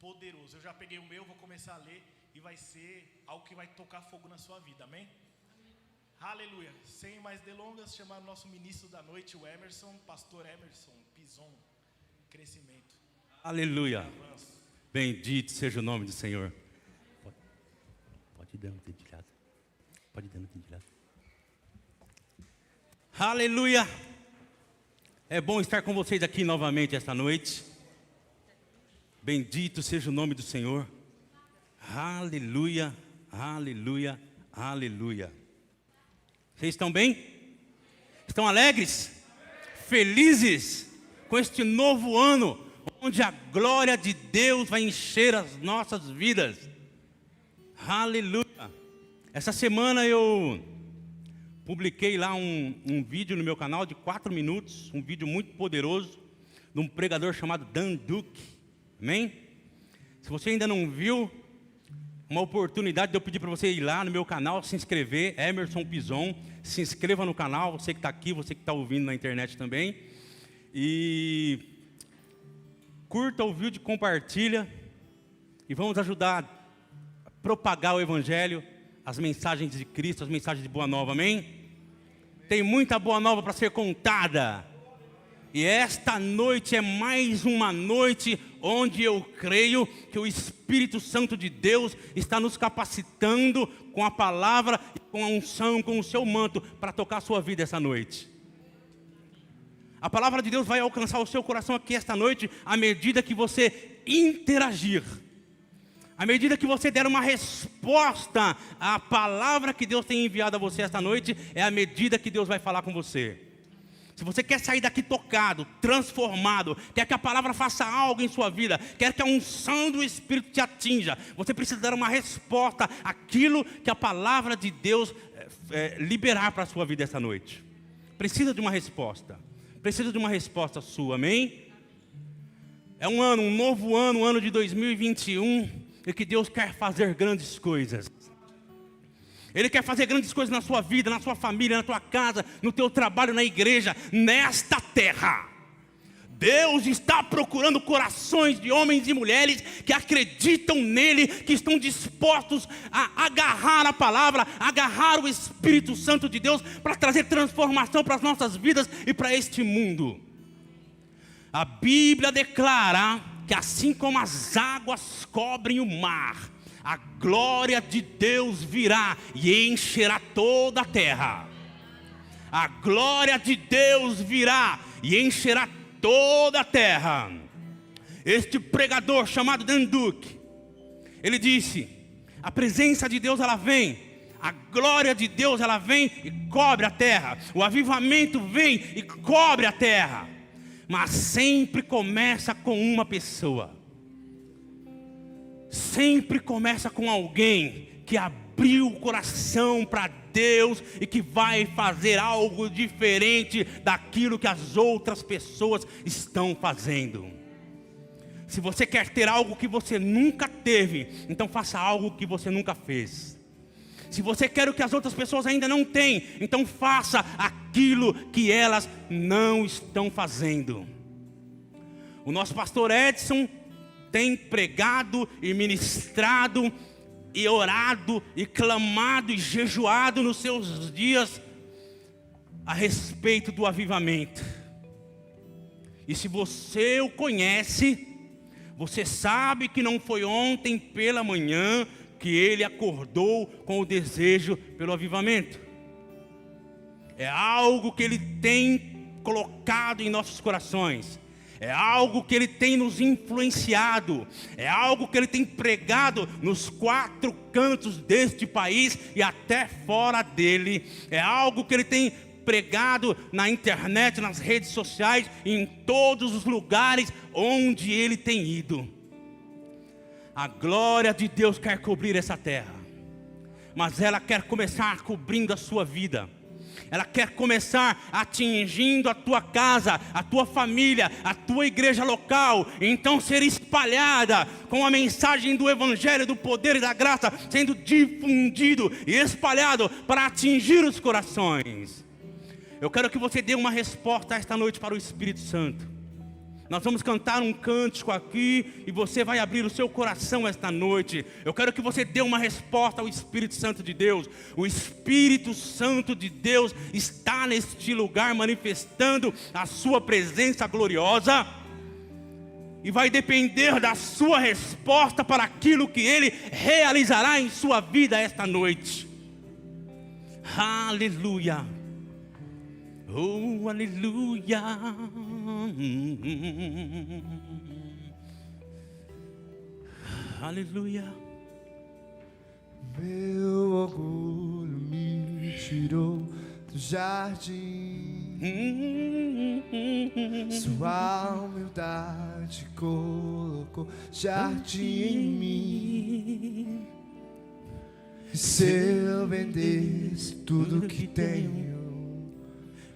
poderoso. Eu já peguei o meu, vou começar a ler e vai ser algo que vai tocar fogo na sua vida, amém? Aleluia. Sem mais delongas, chamar o nosso ministro da noite, o Emerson, pastor Emerson Pison. Crescimento. Aleluia. Bendito seja o nome do Senhor. Pode dar um dedilhado. Pode dar um dedilhado. Aleluia. É bom estar com vocês aqui novamente esta noite. Bendito seja o nome do Senhor. Aleluia, aleluia, aleluia. Vocês estão bem? Estão alegres? Felizes com este novo ano, onde a glória de Deus vai encher as nossas vidas. Aleluia. Essa semana eu publiquei lá um vídeo no meu canal de 4 minutos, um vídeo muito poderoso, de um pregador chamado Dan Duke. Amém? Se você ainda não viu, uma oportunidade de eu pedir para você ir lá no meu canal, se inscrever, Emerson Pison, se inscreva no canal, você que está aqui, você que está ouvindo na internet também, e curta o vídeo, compartilha, e vamos ajudar a propagar o Evangelho, as mensagens de Cristo, as mensagens de Boa Nova, amém? Tem muita Boa Nova para ser contada. E esta noite é mais uma noite onde eu creio que o Espírito Santo de Deus está nos capacitando com a palavra, com a unção, com o seu manto, para tocar a sua vida essa noite. A palavra de Deus vai alcançar o seu coração aqui esta noite, à medida que você interagir. À medida que você der uma resposta à palavra que Deus tem enviado a você esta noite, é à medida que Deus vai falar com você. Se você quer sair daqui tocado, transformado, quer que a palavra faça algo em sua vida, quer que a unção do Espírito te atinja, você precisa dar uma resposta àquilo que a palavra de Deus liberar para a sua vida esta noite. Precisa de uma resposta. Precisa de uma resposta sua, amém? É um ano, um novo ano, um ano de 2021, e que Deus quer fazer grandes coisas. Ele quer fazer grandes coisas na sua vida, na sua família, na tua casa, no teu trabalho, na igreja, nesta terra. Deus está procurando corações de homens e mulheres que acreditam nele, que estão dispostos a agarrar a palavra, agarrar o Espírito Santo de Deus para trazer transformação para as nossas vidas e para este mundo. A Bíblia declara que assim como as águas cobrem o mar, a glória de Deus virá e encherá toda a terra. A glória de Deus virá e encherá toda a terra. Este pregador chamado Dan Duke, ele disse: a presença de Deus ela vem, a glória de Deus ela vem e cobre a terra. O avivamento vem e cobre a terra. Mas sempre começa com uma pessoa. Sempre começa com alguém que abriu o coração para Deus e que vai fazer algo diferente daquilo que as outras pessoas estão fazendo. Se você quer ter algo que você nunca teve, então faça algo que você nunca fez. Se você quer o que as outras pessoas ainda não têm, então faça aquilo que elas não estão fazendo. O nosso pastor Edson tem pregado e ministrado e orado e clamado e jejuado nos seus dias a respeito do avivamento. E se você o conhece, você sabe que não foi ontem pela manhã que ele acordou com o desejo pelo avivamento. É algo que ele tem colocado em nossos corações. É algo que ele tem nos influenciado. É algo que ele tem pregado nos 4 cantos deste país e até fora dele. É algo que ele tem pregado na internet, nas redes sociais, em todos os lugares onde ele tem ido. A glória de Deus quer cobrir essa terra, mas ela quer começar cobrindo a sua vida. Ela quer começar atingindo a tua casa, a tua família, a tua igreja local. Então ser espalhada com a mensagem do Evangelho, do poder e da graça, sendo difundido e espalhado para atingir os corações. Eu quero que você dê uma resposta esta noite para o Espírito Santo. Nós vamos cantar um cântico aqui e você vai abrir o seu coração esta noite. Eu quero que você dê uma resposta ao Espírito Santo de Deus. O Espírito Santo de Deus está neste lugar manifestando a sua presença gloriosa. E vai depender da sua resposta para aquilo que Ele realizará em sua vida esta noite. Aleluia. Oh, aleluia. Aleluia. Meu orgulho me tirou do jardim, sua humildade colocou jardim em mim. E se eu vendesse tudo que tenho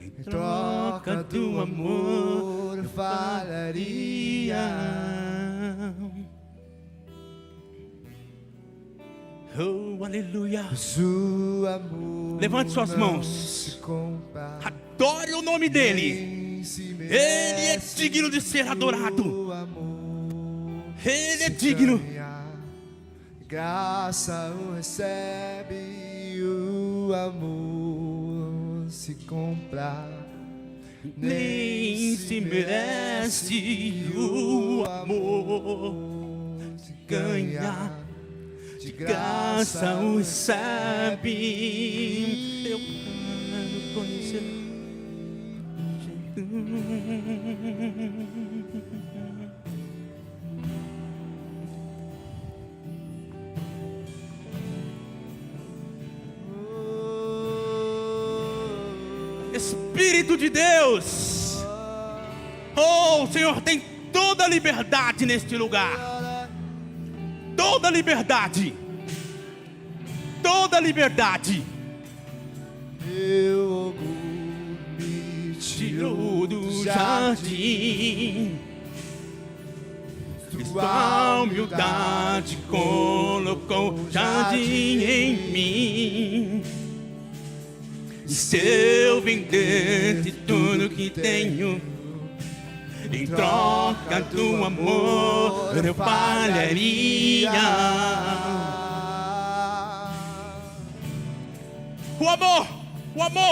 em troca do amor, eu falaria. Oh, aleluia. O amor Levante suas mãos. se compara, Adore o nome dele. nem se Ele merece. é digno de ser adorado. O amor Ele é se digno. ganha, graça o recebe. O amor se compra, Nem se merece. O amor se ganha, de graça o recebe. Eu quero conhecer Espírito de Deus. Oh, o Senhor tem toda a liberdade neste lugar. Toda a liberdade. Toda a liberdade. meu orgulho me Tirou do jardim. Sua humildade colocou jardim em mim. E se eu vendesse tudo que tenho em troca do amor, eu falharia. O amor,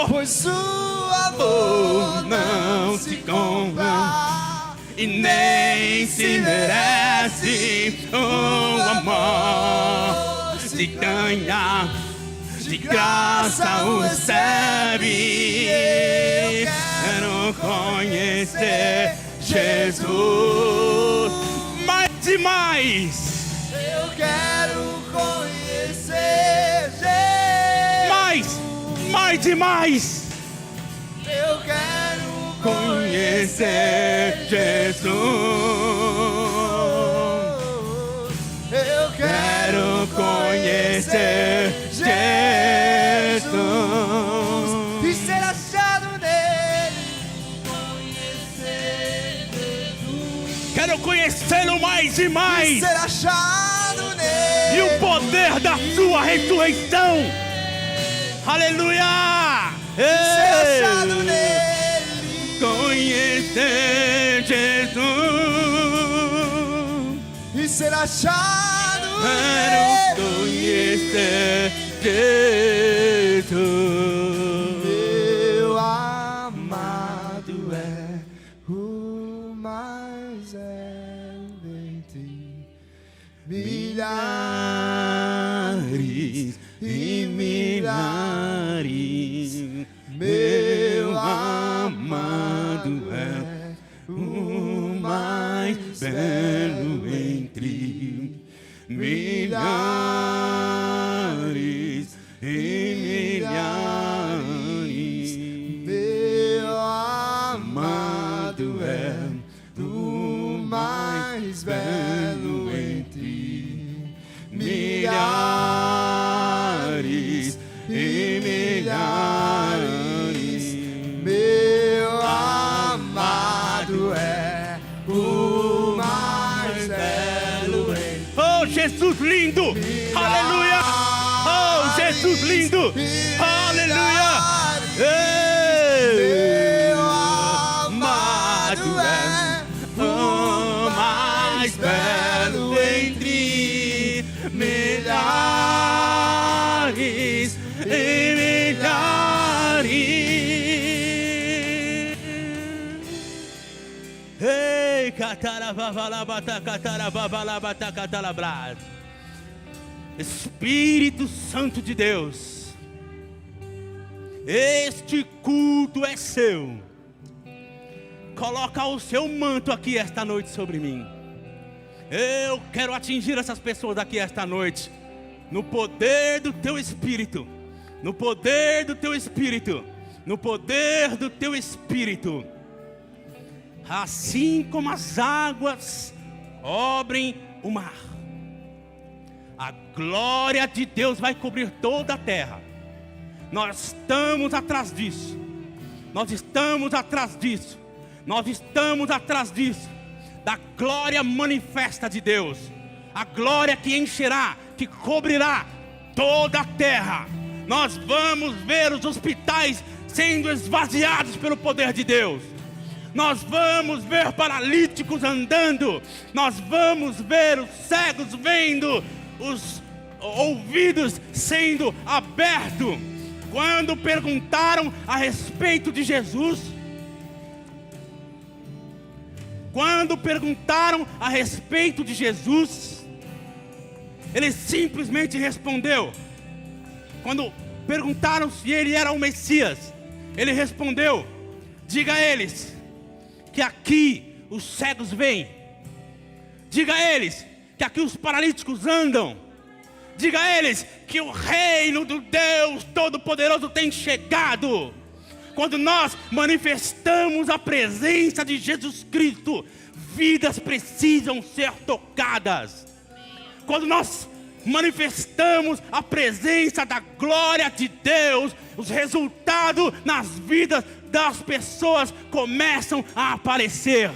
Pois o amor não se compra e nem se merece. O amor se ganha, de graça o recebe. Quero conhecer Jesus mais e mais. eu quero conhecer Jesus. Mais e mais. Eu quero Conhecer Jesus. Eu Quero conhecer Jesus. e ser achado nele. Conhecer Jesus. Quero conhecê-lo mais e mais. Ser achado nele. E o poder da sua ressurreição. Aleluia. Ser achado Ei. nele. Conhecer Jesus. E ser achado Quero nele. conhecer Jesus. Meu amado é o mais entre milhares e milhares. Meu amado é o mais belo entre milhares e milhares. Meu amado é o mais belo entre milhares e milhares. Meu amado é o mais belo entre Oh, Jesus lindo! Aleluia! Oh, Jesus lindo! Aleluia! Ei! Meu amado é o Espírito Santo de Deus, este culto é seu. Coloca o seu manto aqui esta noite sobre mim. Eu quero atingir essas pessoas aqui esta noite, no poder do teu Espírito, no poder do teu Espírito, no poder do teu Espírito. Assim como as águas cobrem o mar, a glória de Deus vai cobrir toda a terra. Nós estamos atrás disso. Nós estamos atrás disso. Nós estamos atrás disso. Da glória manifesta de Deus. A glória que encherá, que cobrirá toda a terra. Nós vamos ver os hospitais sendo esvaziados pelo poder de Deus. Nós vamos ver paralíticos andando. Nós vamos ver os cegos vendo, os ouvidos sendo abertos. Quando perguntaram a respeito de Jesus, ele simplesmente respondeu. Quando perguntaram se ele era o Messias, ele respondeu: diga a eles que aqui os cegos veem. Diga a eles que aqui os paralíticos andam. Diga a eles que o reino do Deus Todo-Poderoso tem chegado. Quando nós manifestamos a presença de Jesus Cristo, vidas precisam ser tocadas. Quando nós manifestamos a presença da glória de Deus, os resultados nas vidas das pessoas começam a aparecer.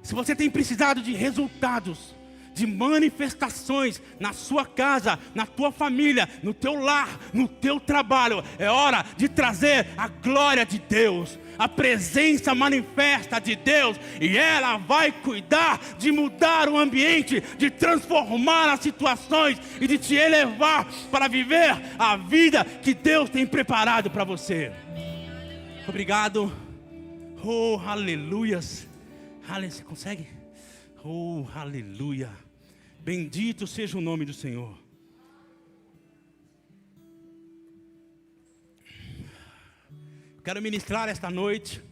Se você tem precisado de resultados, de manifestações na sua casa, na tua família, no teu lar, no teu trabalho, é hora de trazer a glória de Deus, a presença manifesta de Deus, e ela vai cuidar de mudar o ambiente, de transformar as situações e de te elevar para viver a vida que Deus tem preparado para você. Obrigado. Oh, aleluias. Você consegue? Oh, aleluia. Bendito seja o nome do Senhor. Quero ministrar esta noite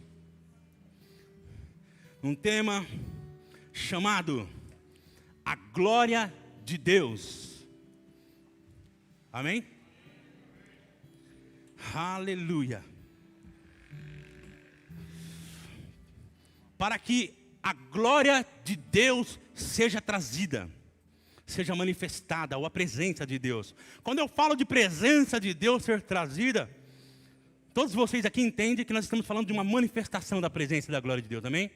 um tema chamado A Glória de Deus. Amém? Aleluia. Para que a glória de Deus seja trazida, seja manifestada, ou a presença de Deus. Quando eu falo de presença de Deus ser trazida, todos vocês aqui entendem que nós estamos falando de uma manifestação da presença e da glória de Deus, amém?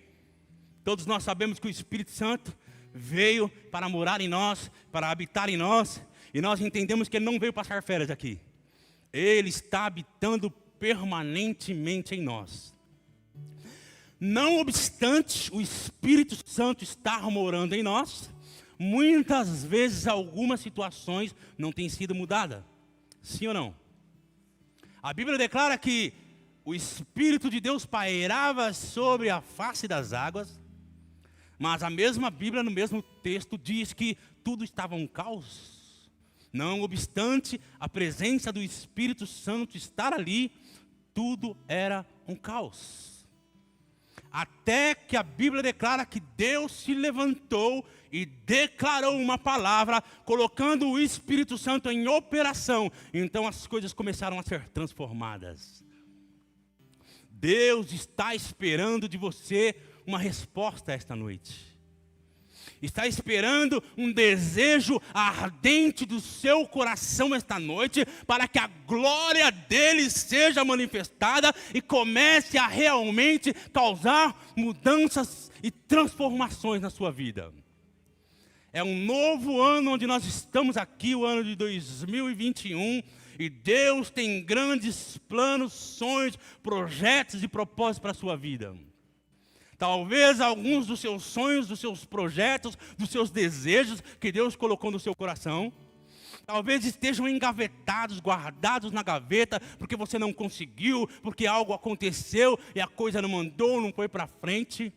Todos nós sabemos que o Espírito Santo veio para morar em nós, para habitar em nós, e nós entendemos que Ele não veio passar férias aqui. Ele está habitando permanentemente em nós. Não obstante o Espírito Santo estar morando em nós, muitas vezes algumas situações não têm sido mudadas. Sim ou não? A Bíblia declara que o Espírito de Deus pairava sobre a face das águas, mas a mesma Bíblia, no mesmo texto, diz que tudo estava um caos. Não obstante a presença do Espírito Santo estar ali, tudo era um caos. Até que a Bíblia declara que Deus se levantou e declarou uma palavra, colocando o Espírito Santo em operação. Então as coisas começaram a ser transformadas. Deus está esperando de você uma resposta esta noite. Está esperando um desejo ardente do seu coração esta noite, para que a glória dele seja manifestada e comece a realmente causar mudanças e transformações na sua vida. É um novo ano onde nós estamos aqui, o ano de 2021, e Deus tem grandes planos, sonhos, projetos e propósitos para a sua vida. Talvez alguns dos seus sonhos, dos seus projetos, dos seus desejos que Deus colocou no seu coração, talvez estejam engavetados, guardados na gaveta, porque você não conseguiu, porque algo aconteceu e a coisa não andou, não foi para frente.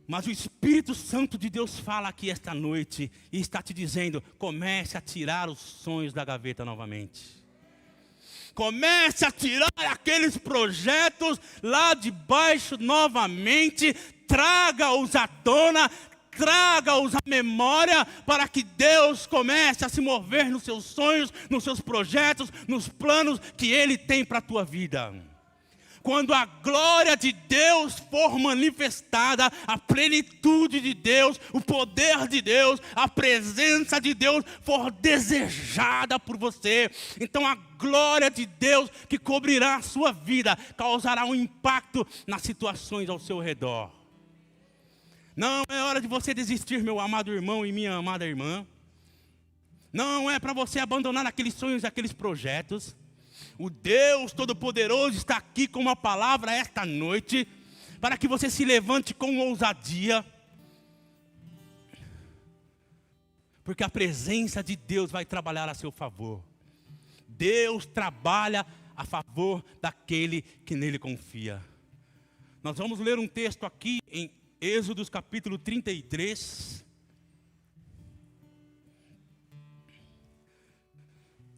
Mas o Espírito Santo de Deus fala aqui esta noite e está te dizendo: comece a tirar os sonhos da gaveta novamente. Comece a tirar aqueles projetos lá de baixo novamente. Traga-os à tona, traga-os à memória, para que Deus comece a se mover nos seus sonhos, nos seus projetos, nos planos que Ele tem para a tua vida. Quando a glória de Deus for manifestada, a plenitude de Deus, o poder de Deus, a presença de Deus for desejada por você, então a glória de Deus que cobrirá a sua vida causará um impacto nas situações ao seu redor. Não é hora de você desistir, meu amado irmão e minha amada irmã. Não é para você abandonar aqueles sonhos, aqueles projetos. O Deus Todo-Poderoso está aqui com uma palavra esta noite, para que você se levante com ousadia, porque a presença de Deus vai trabalhar a seu favor. Deus trabalha a favor daquele que nele confia. Nós vamos ler um texto aqui em Êxodo capítulo 33.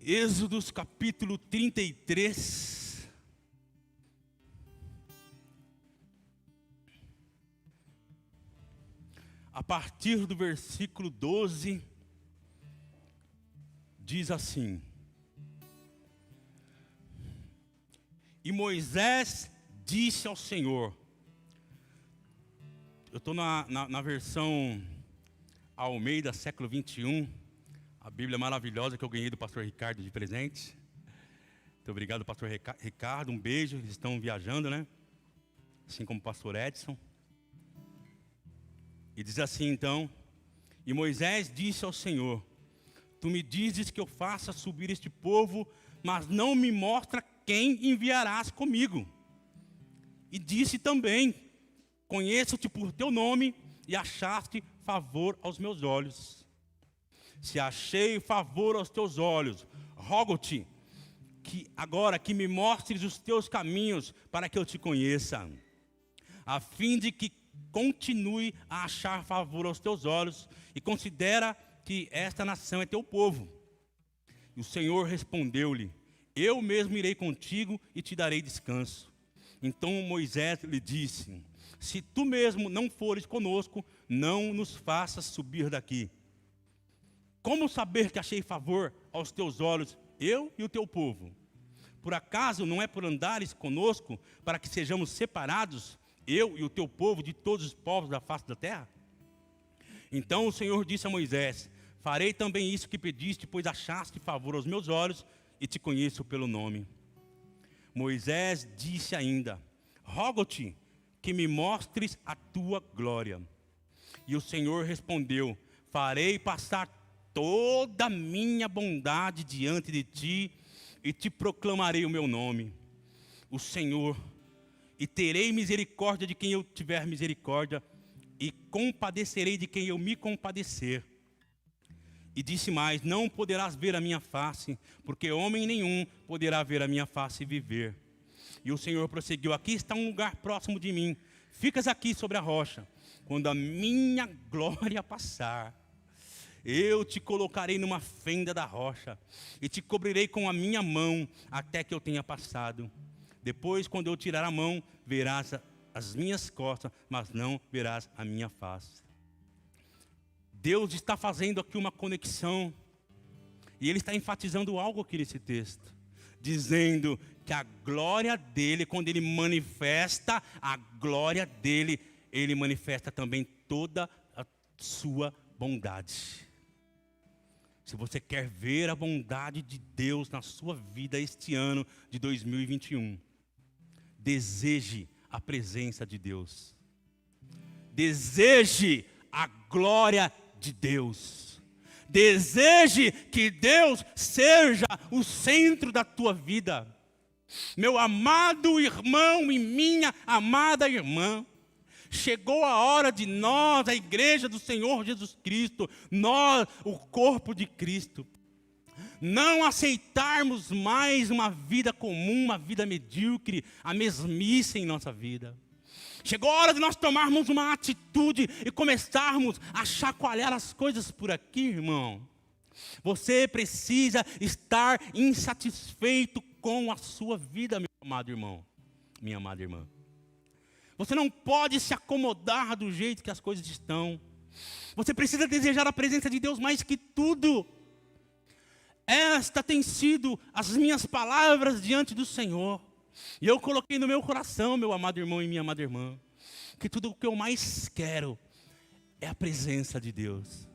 Êxodo capítulo 33. A partir do versículo 12, diz assim: E Moisés disse ao Senhor. Eu estou na versão Almeida, século 21. A Bíblia maravilhosa que eu ganhei do pastor Ricardo de presente. Muito obrigado, pastor Ricardo. Um beijo. Eles estão viajando, né? Assim como o pastor Edson. E diz assim então: E Moisés disse ao Senhor: Tu me dizes que eu faça subir este povo, mas não me mostra quem enviarás comigo. E disse também: Conheço-te por teu nome e achaste favor aos meus olhos. Se achei favor aos teus olhos, rogo-te que agora que me mostres os teus caminhos, para que eu te conheça, a fim de que continue a achar favor aos teus olhos, e considera que esta nação é teu povo. E o Senhor respondeu-lhe: Eu mesmo irei contigo e te darei descanso. Então Moisés lhe disse: Se tu mesmo não fores conosco, não nos faças subir daqui. Como saber que achei favor aos teus olhos, eu e o teu povo? Por acaso não é por andares conosco, para que sejamos separados, eu e o teu povo, de todos os povos da face da terra? Então o Senhor disse a Moisés: Farei também isso que pediste, pois achaste favor aos meus olhos, e te conheço pelo nome. Moisés disse ainda: Rogo-te que me mostres a tua glória. E o Senhor respondeu: Farei passar toda a minha bondade diante de ti, e te proclamarei o meu nome, o Senhor, e terei misericórdia de quem eu tiver misericórdia, e compadecerei de quem eu me compadecer. E disse mais: Não poderás ver a minha face, porque homem nenhum poderá ver a minha face e viver. E o Senhor prosseguiu: Aqui está um lugar próximo de mim, ficas aqui sobre a rocha. Quando a minha glória passar, eu te colocarei numa fenda da rocha, e te cobrirei com a minha mão, até que eu tenha passado. Depois, quando eu tirar a mão, verás as minhas costas, mas não verás a minha face. Deus está fazendo aqui uma conexão, e Ele está enfatizando algo aqui nesse texto, dizendo que a glória dEle, quando Ele manifesta a glória dEle, Ele manifesta também toda a sua bondade. Se você quer ver a bondade de Deus na sua vida este ano de 2021, deseje a presença de Deus. Deseje a glória de Deus. Deseje que Deus seja o centro da tua vida. Meu amado irmão e minha amada irmã, chegou a hora de nós, a igreja do Senhor Jesus Cristo, nós, o corpo de Cristo, não aceitarmos mais uma vida comum, uma vida medíocre, a mesmice em nossa vida. Chegou a hora de nós tomarmos uma atitude e começarmos a chacoalhar as coisas por aqui, irmão. Você precisa estar insatisfeito com a sua vida, meu amado irmão, minha amada irmã. Você não pode se acomodar do jeito que as coisas estão. Você precisa desejar a presença de Deus mais que tudo. Esta tem sido as minhas palavras diante do Senhor. E eu coloquei no meu coração, meu amado irmão e minha amada irmã, que tudo o que eu mais quero é a presença de Deus.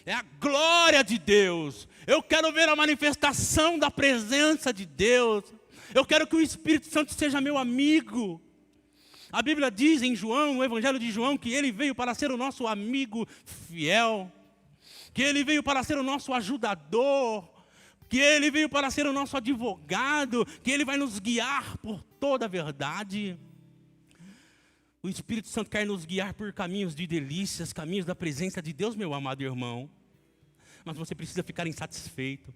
É a glória de Deus. Eu quero ver a manifestação da presença de Deus. Eu quero que o Espírito Santo seja meu amigo. A Bíblia diz em João, no Evangelho de João, que Ele veio para ser o nosso amigo fiel, que Ele veio para ser o nosso ajudador, que Ele veio para ser o nosso advogado, que Ele vai nos guiar por toda a verdade. O Espírito Santo quer nos guiar por caminhos de delícias, caminhos da presença de Deus, meu amado irmão. Mas você precisa ficar insatisfeito.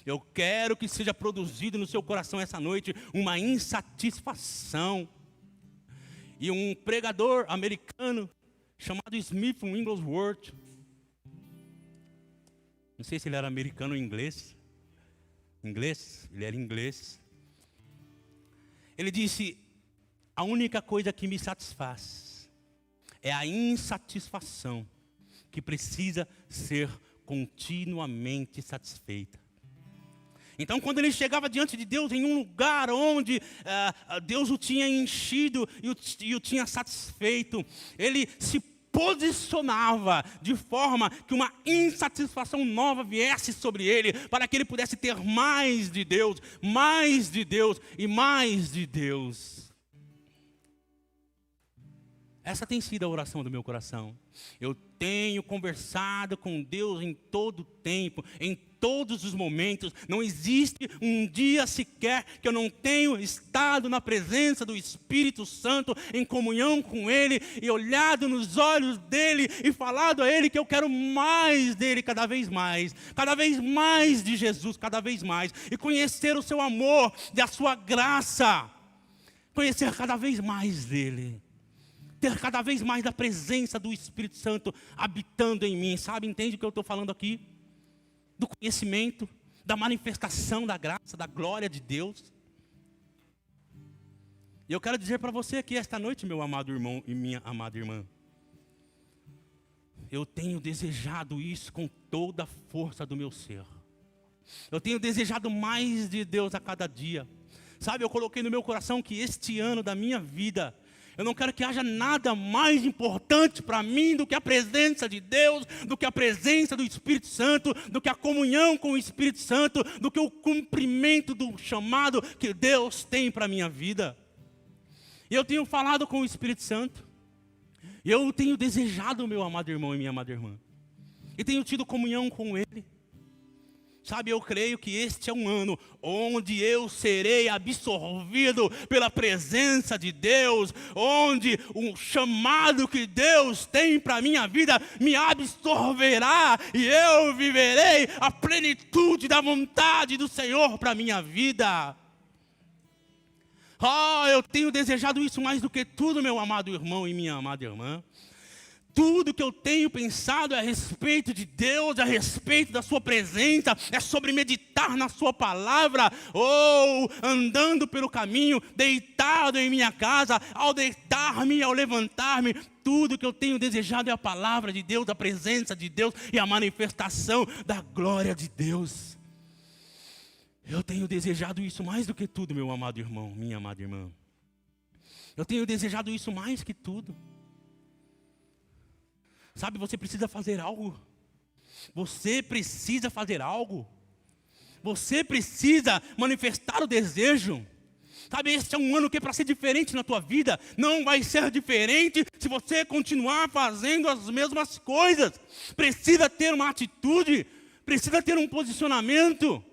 Eu quero que seja produzido no seu coração essa noite uma insatisfação. E um pregador americano chamado Smith Wigglesworth, não sei se ele era americano ou inglês, ele era inglês. Ele disse: a única coisa que me satisfaz é a insatisfação que precisa ser continuamente satisfeita. Então, quando ele chegava diante de Deus em um lugar onde Deus o tinha enchido e o tinha satisfeito, ele se posicionava de forma que uma insatisfação nova viesse sobre ele, para que ele pudesse ter mais de Deus e mais de Deus. Essa tem sido a oração do meu coração. Eu tenho conversado com Deus em todo o tempo, em todos os momentos. Não existe um dia sequer que eu não tenho estado na presença do Espírito Santo, em comunhão com Ele, e olhado nos olhos dEle, e falado a Ele que eu quero mais dEle cada vez mais de Jesus, cada vez mais, e conhecer o seu amor e a sua graça, conhecer cada vez mais dEle. Ter cada vez mais da presença do Espírito Santo habitando em mim, sabe? Entende o que eu estou falando aqui? Do conhecimento, da manifestação da graça, da glória de Deus. E eu quero dizer para você aqui esta noite, meu amado irmão e minha amada irmã, eu tenho desejado isso com toda a força do meu ser. Eu tenho desejado mais de Deus a cada dia. Sabe, eu coloquei no meu coração que este ano da minha vida, eu não quero que haja nada mais importante para mim do que a presença de Deus, do que a presença do Espírito Santo, do que a comunhão com o Espírito Santo, do que o cumprimento do chamado que Deus tem para a minha vida. E eu tenho falado com o Espírito Santo, e eu tenho desejado, meu amado irmão e minha amada irmã, e tenho tido comunhão com Ele. Sabe, eu creio que este é um ano onde eu serei absorvido pela presença de Deus, onde o chamado que Deus tem para a minha vida me absorverá e eu viverei a plenitude da vontade do Senhor para a minha vida. Eu tenho desejado isso mais do que tudo, meu amado irmão e minha amada irmã. Tudo que eu tenho pensado a respeito de Deus, a respeito da sua presença, é sobre meditar na sua palavra, ou andando pelo caminho, deitado em minha casa, ao deitar-me, ao levantar-me. Tudo que eu tenho desejado é a palavra de Deus, a presença de Deus e a manifestação da glória de Deus. Eu tenho desejado isso mais do que tudo, meu amado irmão, minha amada irmã. Eu tenho desejado isso mais que tudo. Sabe, você precisa fazer algo. Você precisa fazer algo. Você precisa manifestar o desejo. Sabe, este é um ano que é para ser diferente na tua vida. Não vai ser diferente se você continuar fazendo as mesmas coisas. Precisa ter uma atitude. Precisa ter um posicionamento.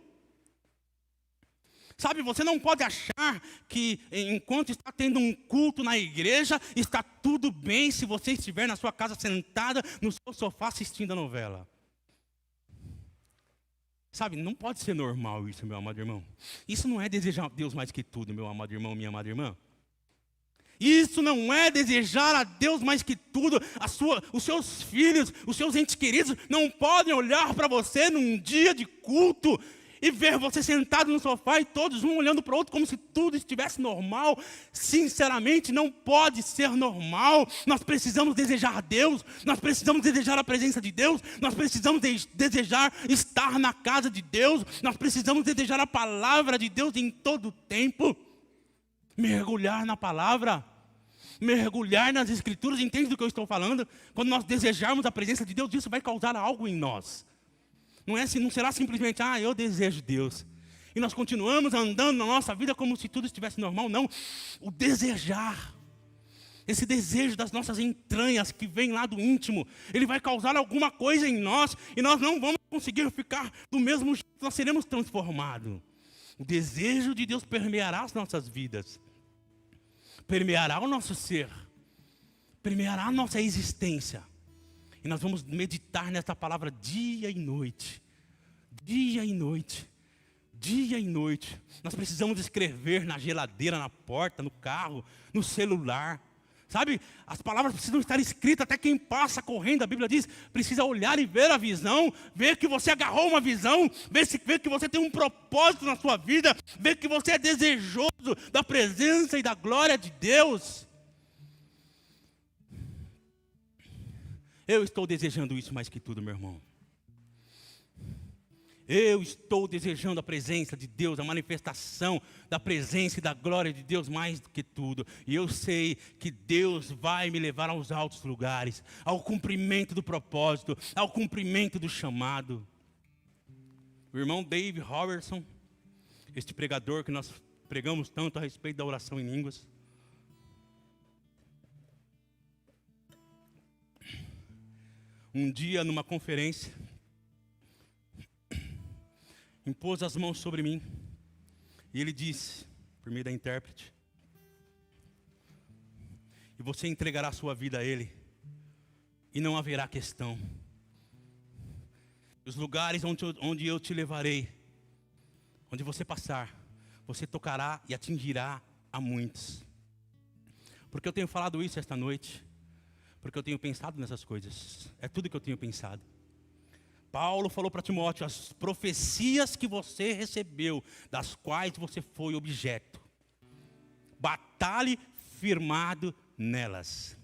Sabe, você não pode achar que enquanto está tendo um culto na igreja, está tudo bem se você estiver na sua casa sentada no seu sofá assistindo a novela. Sabe, não pode ser normal isso, meu amado irmão. Isso não é desejar Deus mais que tudo, meu amado irmão, minha amada irmã. Isso não é desejar a Deus mais que tudo. Os seus filhos, os seus entes queridos não podem olhar para você num dia de culto e ver você sentado no sofá e todos um olhando para o outro como se tudo estivesse normal. Sinceramente, não pode ser normal. Nós precisamos desejar Deus, nós precisamos desejar a presença de Deus, nós precisamos desejar estar na casa de Deus, nós precisamos desejar a palavra de Deus em todo o tempo. Mergulhar na palavra, mergulhar nas escrituras, entende do que eu estou falando? Quando nós desejarmos a presença de Deus, isso vai causar algo em nós. Não será simplesmente, eu desejo Deus. E nós continuamos andando na nossa vida como se tudo estivesse normal. Não, o desejar, esse desejo das nossas entranhas que vem lá do íntimo, ele vai causar alguma coisa em nós e nós não vamos conseguir ficar do mesmo jeito, nós seremos transformados. O desejo de Deus permeará as nossas vidas, permeará o nosso ser, permeará a nossa existência. E nós vamos meditar nessa palavra dia e noite. Dia e noite. Dia e noite. Nós precisamos escrever na geladeira, na porta, no carro, no celular. Sabe? As palavras precisam estar escritas. Até quem passa correndo, a Bíblia diz, precisa olhar e ver a visão. Ver que você agarrou uma visão. Ver que você tem um propósito na sua vida. Ver que você é desejoso da presença e da glória de Deus. Eu estou desejando isso mais que tudo, meu irmão. Eu estou desejando a presença de Deus, a manifestação da presença e da glória de Deus mais do que tudo. E eu sei que Deus vai me levar aos altos lugares, ao cumprimento do propósito, ao cumprimento do chamado. O irmão Dave Robertson, este pregador que nós pregamos tanto a respeito da oração em línguas, um dia, numa conferência, impôs as mãos sobre mim e ele disse, por meio da intérprete, e você entregará a sua vida a Ele e não haverá questão. Os lugares onde eu te levarei, onde você passar, você tocará e atingirá a muitos. Porque eu tenho falado isso esta noite, porque eu tenho pensado nessas coisas. É tudo que eu tenho pensado. Paulo falou para Timóteo, as profecias que você recebeu, das quais você foi objeto, batalhe firmado nelas.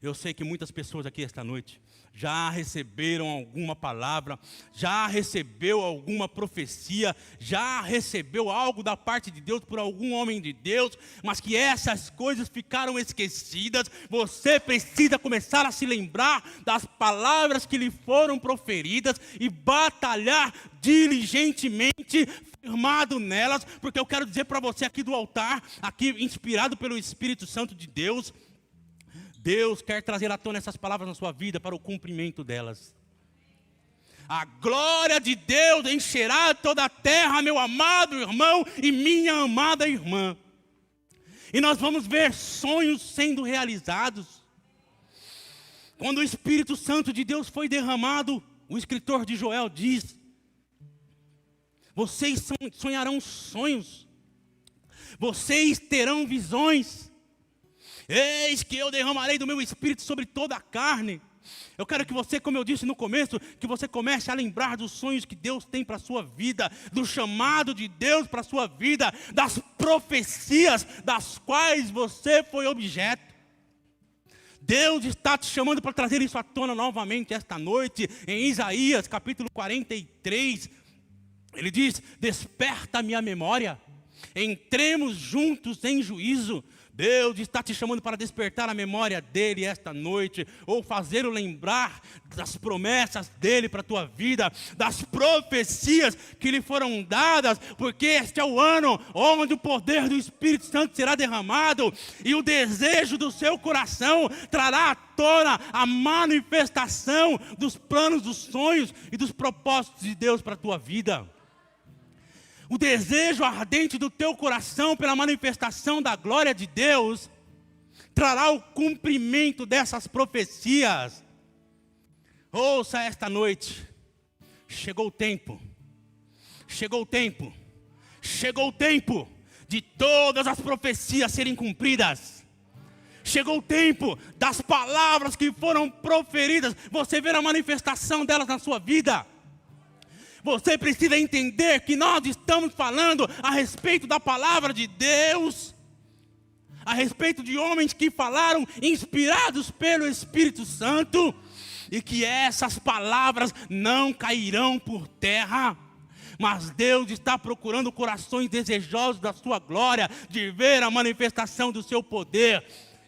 Eu sei que muitas pessoas aqui esta noite já receberam alguma palavra, já recebeu alguma profecia, já recebeu algo da parte de Deus por algum homem de Deus, mas que essas coisas ficaram esquecidas. Você precisa começar a se lembrar das palavras que lhe foram proferidas e batalhar diligentemente, firmado nelas, porque eu quero dizer para você aqui do altar, aqui inspirado pelo Espírito Santo de Deus, Deus quer trazer à tona essas palavras na sua vida para o cumprimento delas. A glória de Deus encherá toda a terra, meu amado irmão e minha amada irmã. E nós vamos ver sonhos sendo realizados. Quando o Espírito Santo de Deus foi derramado, o escritor de Joel diz, vocês sonharão sonhos, vocês terão visões. Eis que eu derramarei do meu Espírito sobre toda a carne. Eu quero que você, como eu disse no começo, que você comece a lembrar dos sonhos que Deus tem para a sua vida, do chamado de Deus para a sua vida, das profecias das quais você foi objeto. Deus está te chamando para trazer isso à tona novamente esta noite. Em Isaías capítulo 43, ele diz, desperta a minha memória, entremos juntos em juízo. Deus está te chamando para despertar a memória dele esta noite, ou fazê-lo lembrar das promessas dele para a tua vida, das profecias que lhe foram dadas, porque este é o ano onde o poder do Espírito Santo será derramado, e o desejo do seu coração trará à tona a manifestação dos planos, dos sonhos e dos propósitos de Deus para a tua vida. O desejo ardente do teu coração pela manifestação da glória de Deus trará o cumprimento dessas profecias. Ouça esta noite, chegou o tempo de todas as profecias serem cumpridas. Chegou o tempo das palavras que foram proferidas, você ver a manifestação delas na sua vida. Você precisa entender que nós estamos falando a respeito da palavra de Deus, a respeito de homens que falaram inspirados pelo Espírito Santo, e que essas palavras não cairão por terra. Mas Deus está procurando corações desejosos da sua glória, de ver a manifestação do seu poder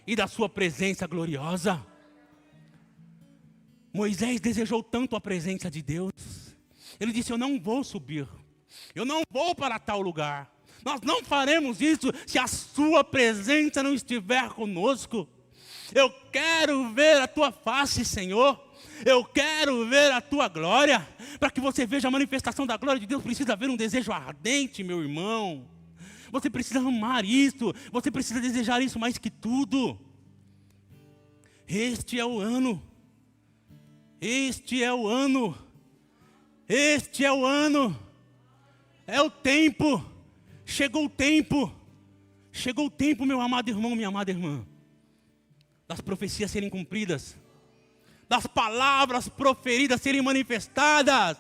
e da sua presença gloriosa. Moisés desejou tanto a presença de Deus. Ele disse: eu não vou subir, eu não vou para tal lugar. Nós não faremos isso se a sua presença não estiver conosco. Eu quero ver a tua face, Senhor. Eu quero ver a tua glória. Para que você veja a manifestação da glória de Deus, precisa haver um desejo ardente, meu irmão. Você precisa amar isso, você precisa desejar isso mais que tudo. Este é o ano. Este é o ano. Este é o ano. É o tempo. Chegou o tempo. Chegou o tempo, meu amado irmão, minha amada irmã, das profecias serem cumpridas, das palavras proferidas serem manifestadas.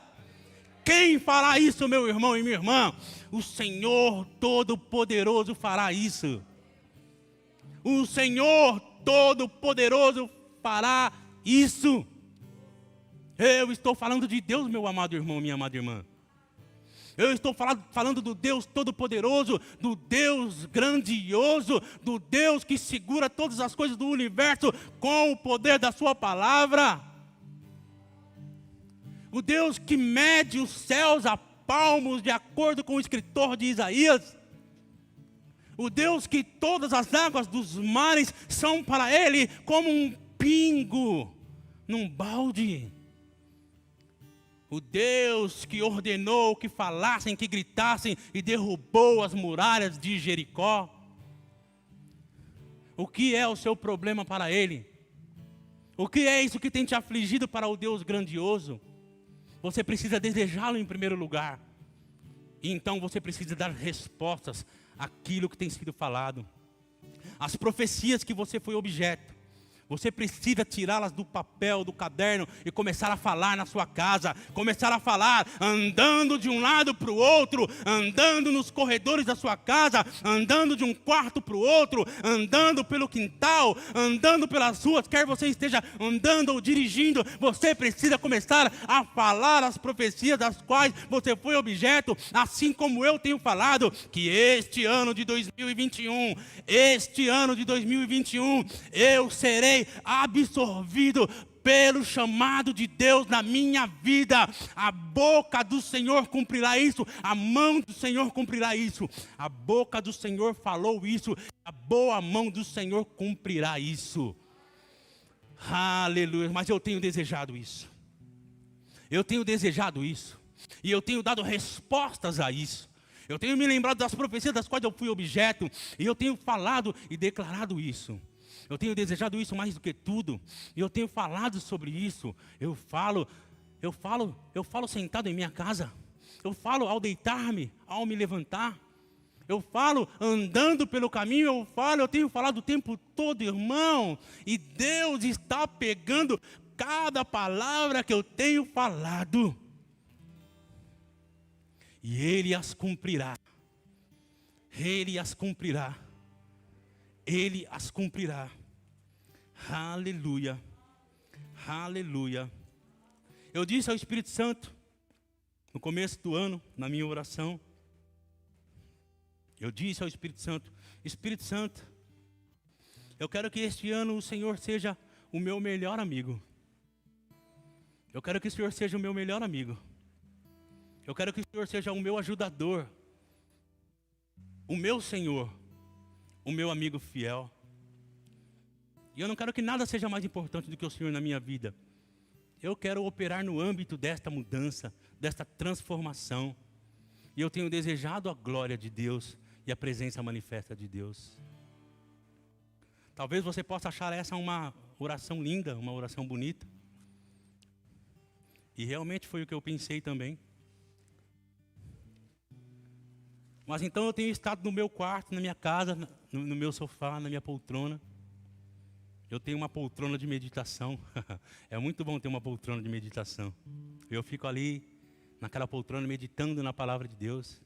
Quem fará isso, meu irmão e minha irmã? O Senhor Todo-Poderoso fará isso. O Senhor Todo-Poderoso fará isso. Eu estou falando de Deus, meu amado irmão, minha amada irmã. Eu estou falando do Deus Todo-Poderoso, do Deus grandioso, do Deus que segura todas as coisas do universo com o poder da sua palavra. O Deus que mede os céus a palmos, de acordo com o escritor de Isaías. O Deus que todas as águas dos mares são para Ele como um pingo num balde. O Deus que ordenou que falassem, que gritassem e derrubou as muralhas de Jericó. O que é o seu problema para Ele? O que é isso que tem te afligido para o Deus grandioso? Você precisa desejá-lo em primeiro lugar. E então você precisa dar respostas àquilo que tem sido falado. As profecias que você foi objeto, você precisa tirá-las do papel, do caderno e começar a falar na sua casa. Começar a falar andando de um lado para o outro, andando nos corredores da sua casa, andando de um quarto para o outro, andando pelo quintal, andando pelas ruas, quer você esteja andando ou dirigindo, você precisa começar a falar as profecias das quais você foi objeto, assim como eu tenho falado, que este ano de 2021, eu serei absorvido pelo chamado de Deus na minha vida. A boca do Senhor cumprirá isso, a mão do Senhor cumprirá isso. A boca do Senhor falou isso, a boa mão do Senhor cumprirá isso. Aleluia, mas eu tenho desejado isso. Eu tenho desejado isso. E eu tenho dado respostas a isso. Eu tenho me lembrado das profecias das quais eu fui objeto. E eu tenho falado e declarado isso. Eu tenho desejado isso mais do que tudo. E eu tenho falado sobre isso. Eu falo sentado em minha casa. Eu falo ao deitar-me, ao me levantar. Eu falo andando pelo caminho. Eu tenho falado o tempo todo, irmão. E Deus está pegando cada palavra que eu tenho falado. E Ele as cumprirá. Ele as cumprirá. Ele as cumprirá. Aleluia. Aleluia. Eu disse ao Espírito Santo, no começo do ano, na minha oração, eu disse ao Espírito Santo, Espírito Santo, eu quero que este ano o Senhor seja o meu melhor amigo. Eu quero que o Senhor seja o meu melhor amigo. Eu quero que o Senhor seja o meu ajudador, o meu Senhor, o meu amigo fiel. E eu não quero que nada seja mais importante do que o Senhor na minha vida. Eu quero operar no âmbito desta mudança, desta transformação. E eu tenho desejado a glória de Deus e a presença manifesta de Deus. Talvez você possa achar essa uma oração linda, uma oração bonita. E realmente foi o que eu pensei também. Mas então eu tenho estado no meu quarto, na minha casa, no meu sofá, na minha poltrona. Eu tenho uma poltrona de meditação. É muito bom ter uma poltrona de meditação. Eu fico ali, naquela poltrona, meditando na palavra de Deus.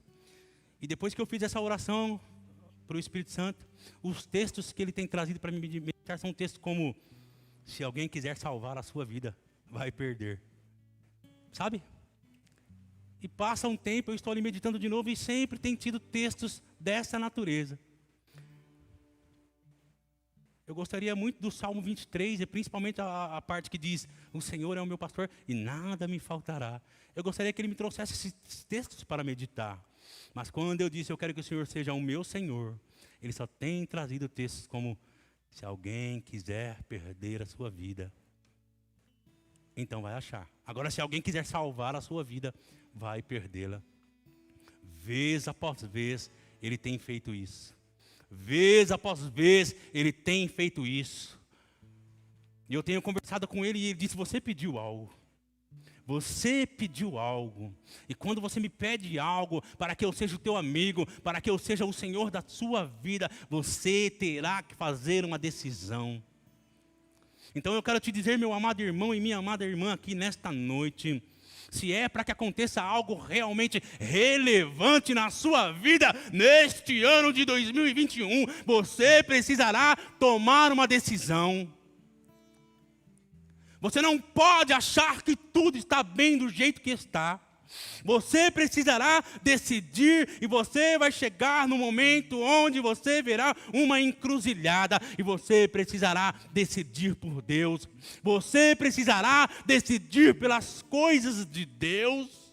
E depois que eu fiz essa oração para o Espírito Santo, os textos que ele tem trazido para mim meditar são textos como: se alguém quiser salvar a sua vida, vai perder. Sabe? E passa um tempo, eu estou ali meditando de novo e sempre tem tido textos dessa natureza. Eu gostaria muito do Salmo 23, e principalmente a parte que diz: o Senhor é o meu pastor e nada me faltará. Eu gostaria que ele me trouxesse esses textos para meditar. Mas quando eu disse: eu quero que o Senhor seja o meu Senhor, ele só tem trazido textos como: se alguém quiser perder a sua vida, então vai achar. Agora, se alguém quiser salvar a sua vida, vai perdê-la. Vez após vez, ele tem feito isso. Vez após vez, ele tem feito isso. E eu tenho conversado com ele e ele disse: você pediu algo. Você pediu algo. E quando você me pede algo para que eu seja o teu amigo, para que eu seja o Senhor da sua vida, você terá que fazer uma decisão. Então eu quero te dizer, meu amado irmão e minha amada irmã, aqui nesta noite: se é para que aconteça algo realmente relevante na sua vida, neste ano de 2021, você precisará tomar uma decisão. Você não pode achar que tudo está bem do jeito que está. Você precisará decidir e você vai chegar no momento onde você verá uma encruzilhada e você precisará decidir por Deus. Você precisará decidir pelas coisas de Deus.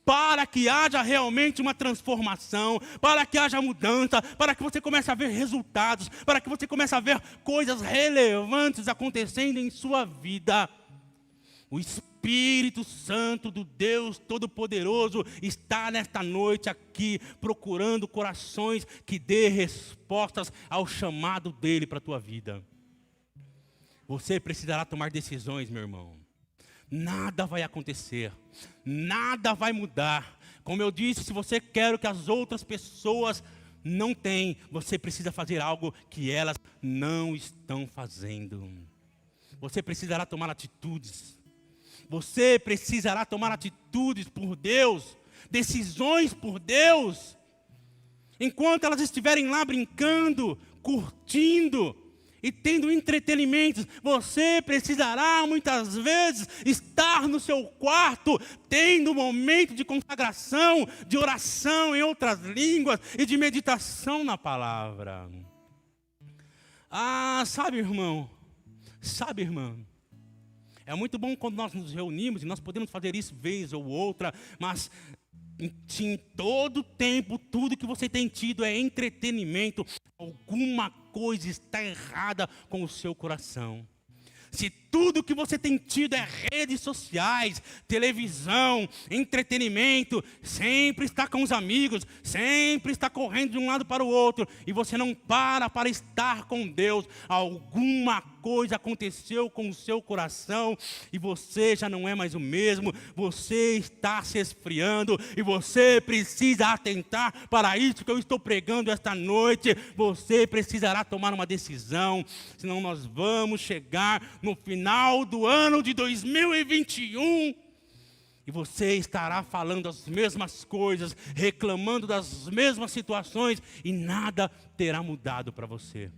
Para que haja realmente uma transformação, para que haja mudança, para que você comece a ver resultados, para que você comece a ver coisas relevantes acontecendo em sua vida. O Espírito Santo do Deus Todo-Poderoso está nesta noite aqui, procurando corações que dê respostas ao chamado dele para a tua vida. Você precisará tomar decisões, meu irmão. Nada vai acontecer, nada vai mudar. Como eu disse, se você quer que as outras pessoas não tenham, você precisa fazer algo que elas não estão fazendo. Você precisará tomar atitudes. Você precisará tomar atitudes por Deus, decisões por Deus. Enquanto elas estiverem lá brincando, curtindo e tendo entretenimentos, você precisará muitas vezes estar no seu quarto, tendo um momento de consagração, de oração em outras línguas e de meditação na palavra. Sabe, irmão, irmã, é muito bom quando nós nos reunimos e nós podemos fazer isso vez ou outra, mas em todo tempo, tudo que você tem tido é entretenimento. Alguma coisa está errada com o seu coração. Se tudo que você tem tido é redes sociais, televisão, entretenimento, sempre está com os amigos, sempre está correndo de um lado para o outro, e você não para estar com Deus, alguma coisa aconteceu com o seu coração, e você já não é mais o mesmo, você está se esfriando, e você precisa atentar para isso que eu estou pregando esta noite. Você precisará tomar uma decisão, senão nós vamos chegar no final do ano de 2021 e você estará falando as mesmas coisas, reclamando das mesmas situações e nada terá mudado para você.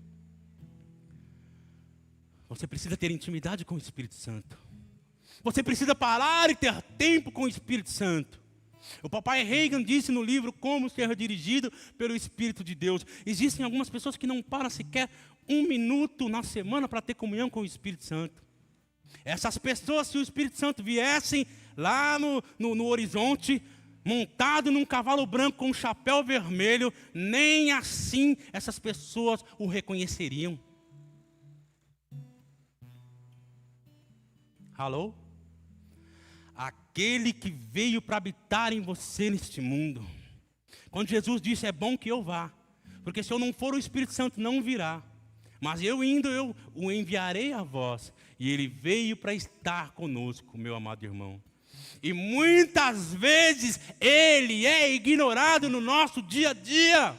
Você precisa ter intimidade com o Espírito Santo. Você precisa parar e ter tempo com o Espírito Santo. O papai Reagan disse no livro Como Ser Dirigido pelo Espírito de Deus. Existem algumas pessoas que não param sequer um minuto na semana para ter comunhão com o Espírito Santo. Essas pessoas, se o Espírito Santo viessem lá no horizonte, montado num cavalo branco com um chapéu vermelho, nem assim essas pessoas o reconheceriam. Alô? Aquele que veio para habitar em você neste mundo. Quando Jesus disse: é bom que eu vá, porque se eu não for, o Espírito Santo não virá. Mas eu indo, eu o enviarei a vós. E ele veio para estar conosco, meu amado irmão. E muitas vezes ele é ignorado no nosso dia a dia.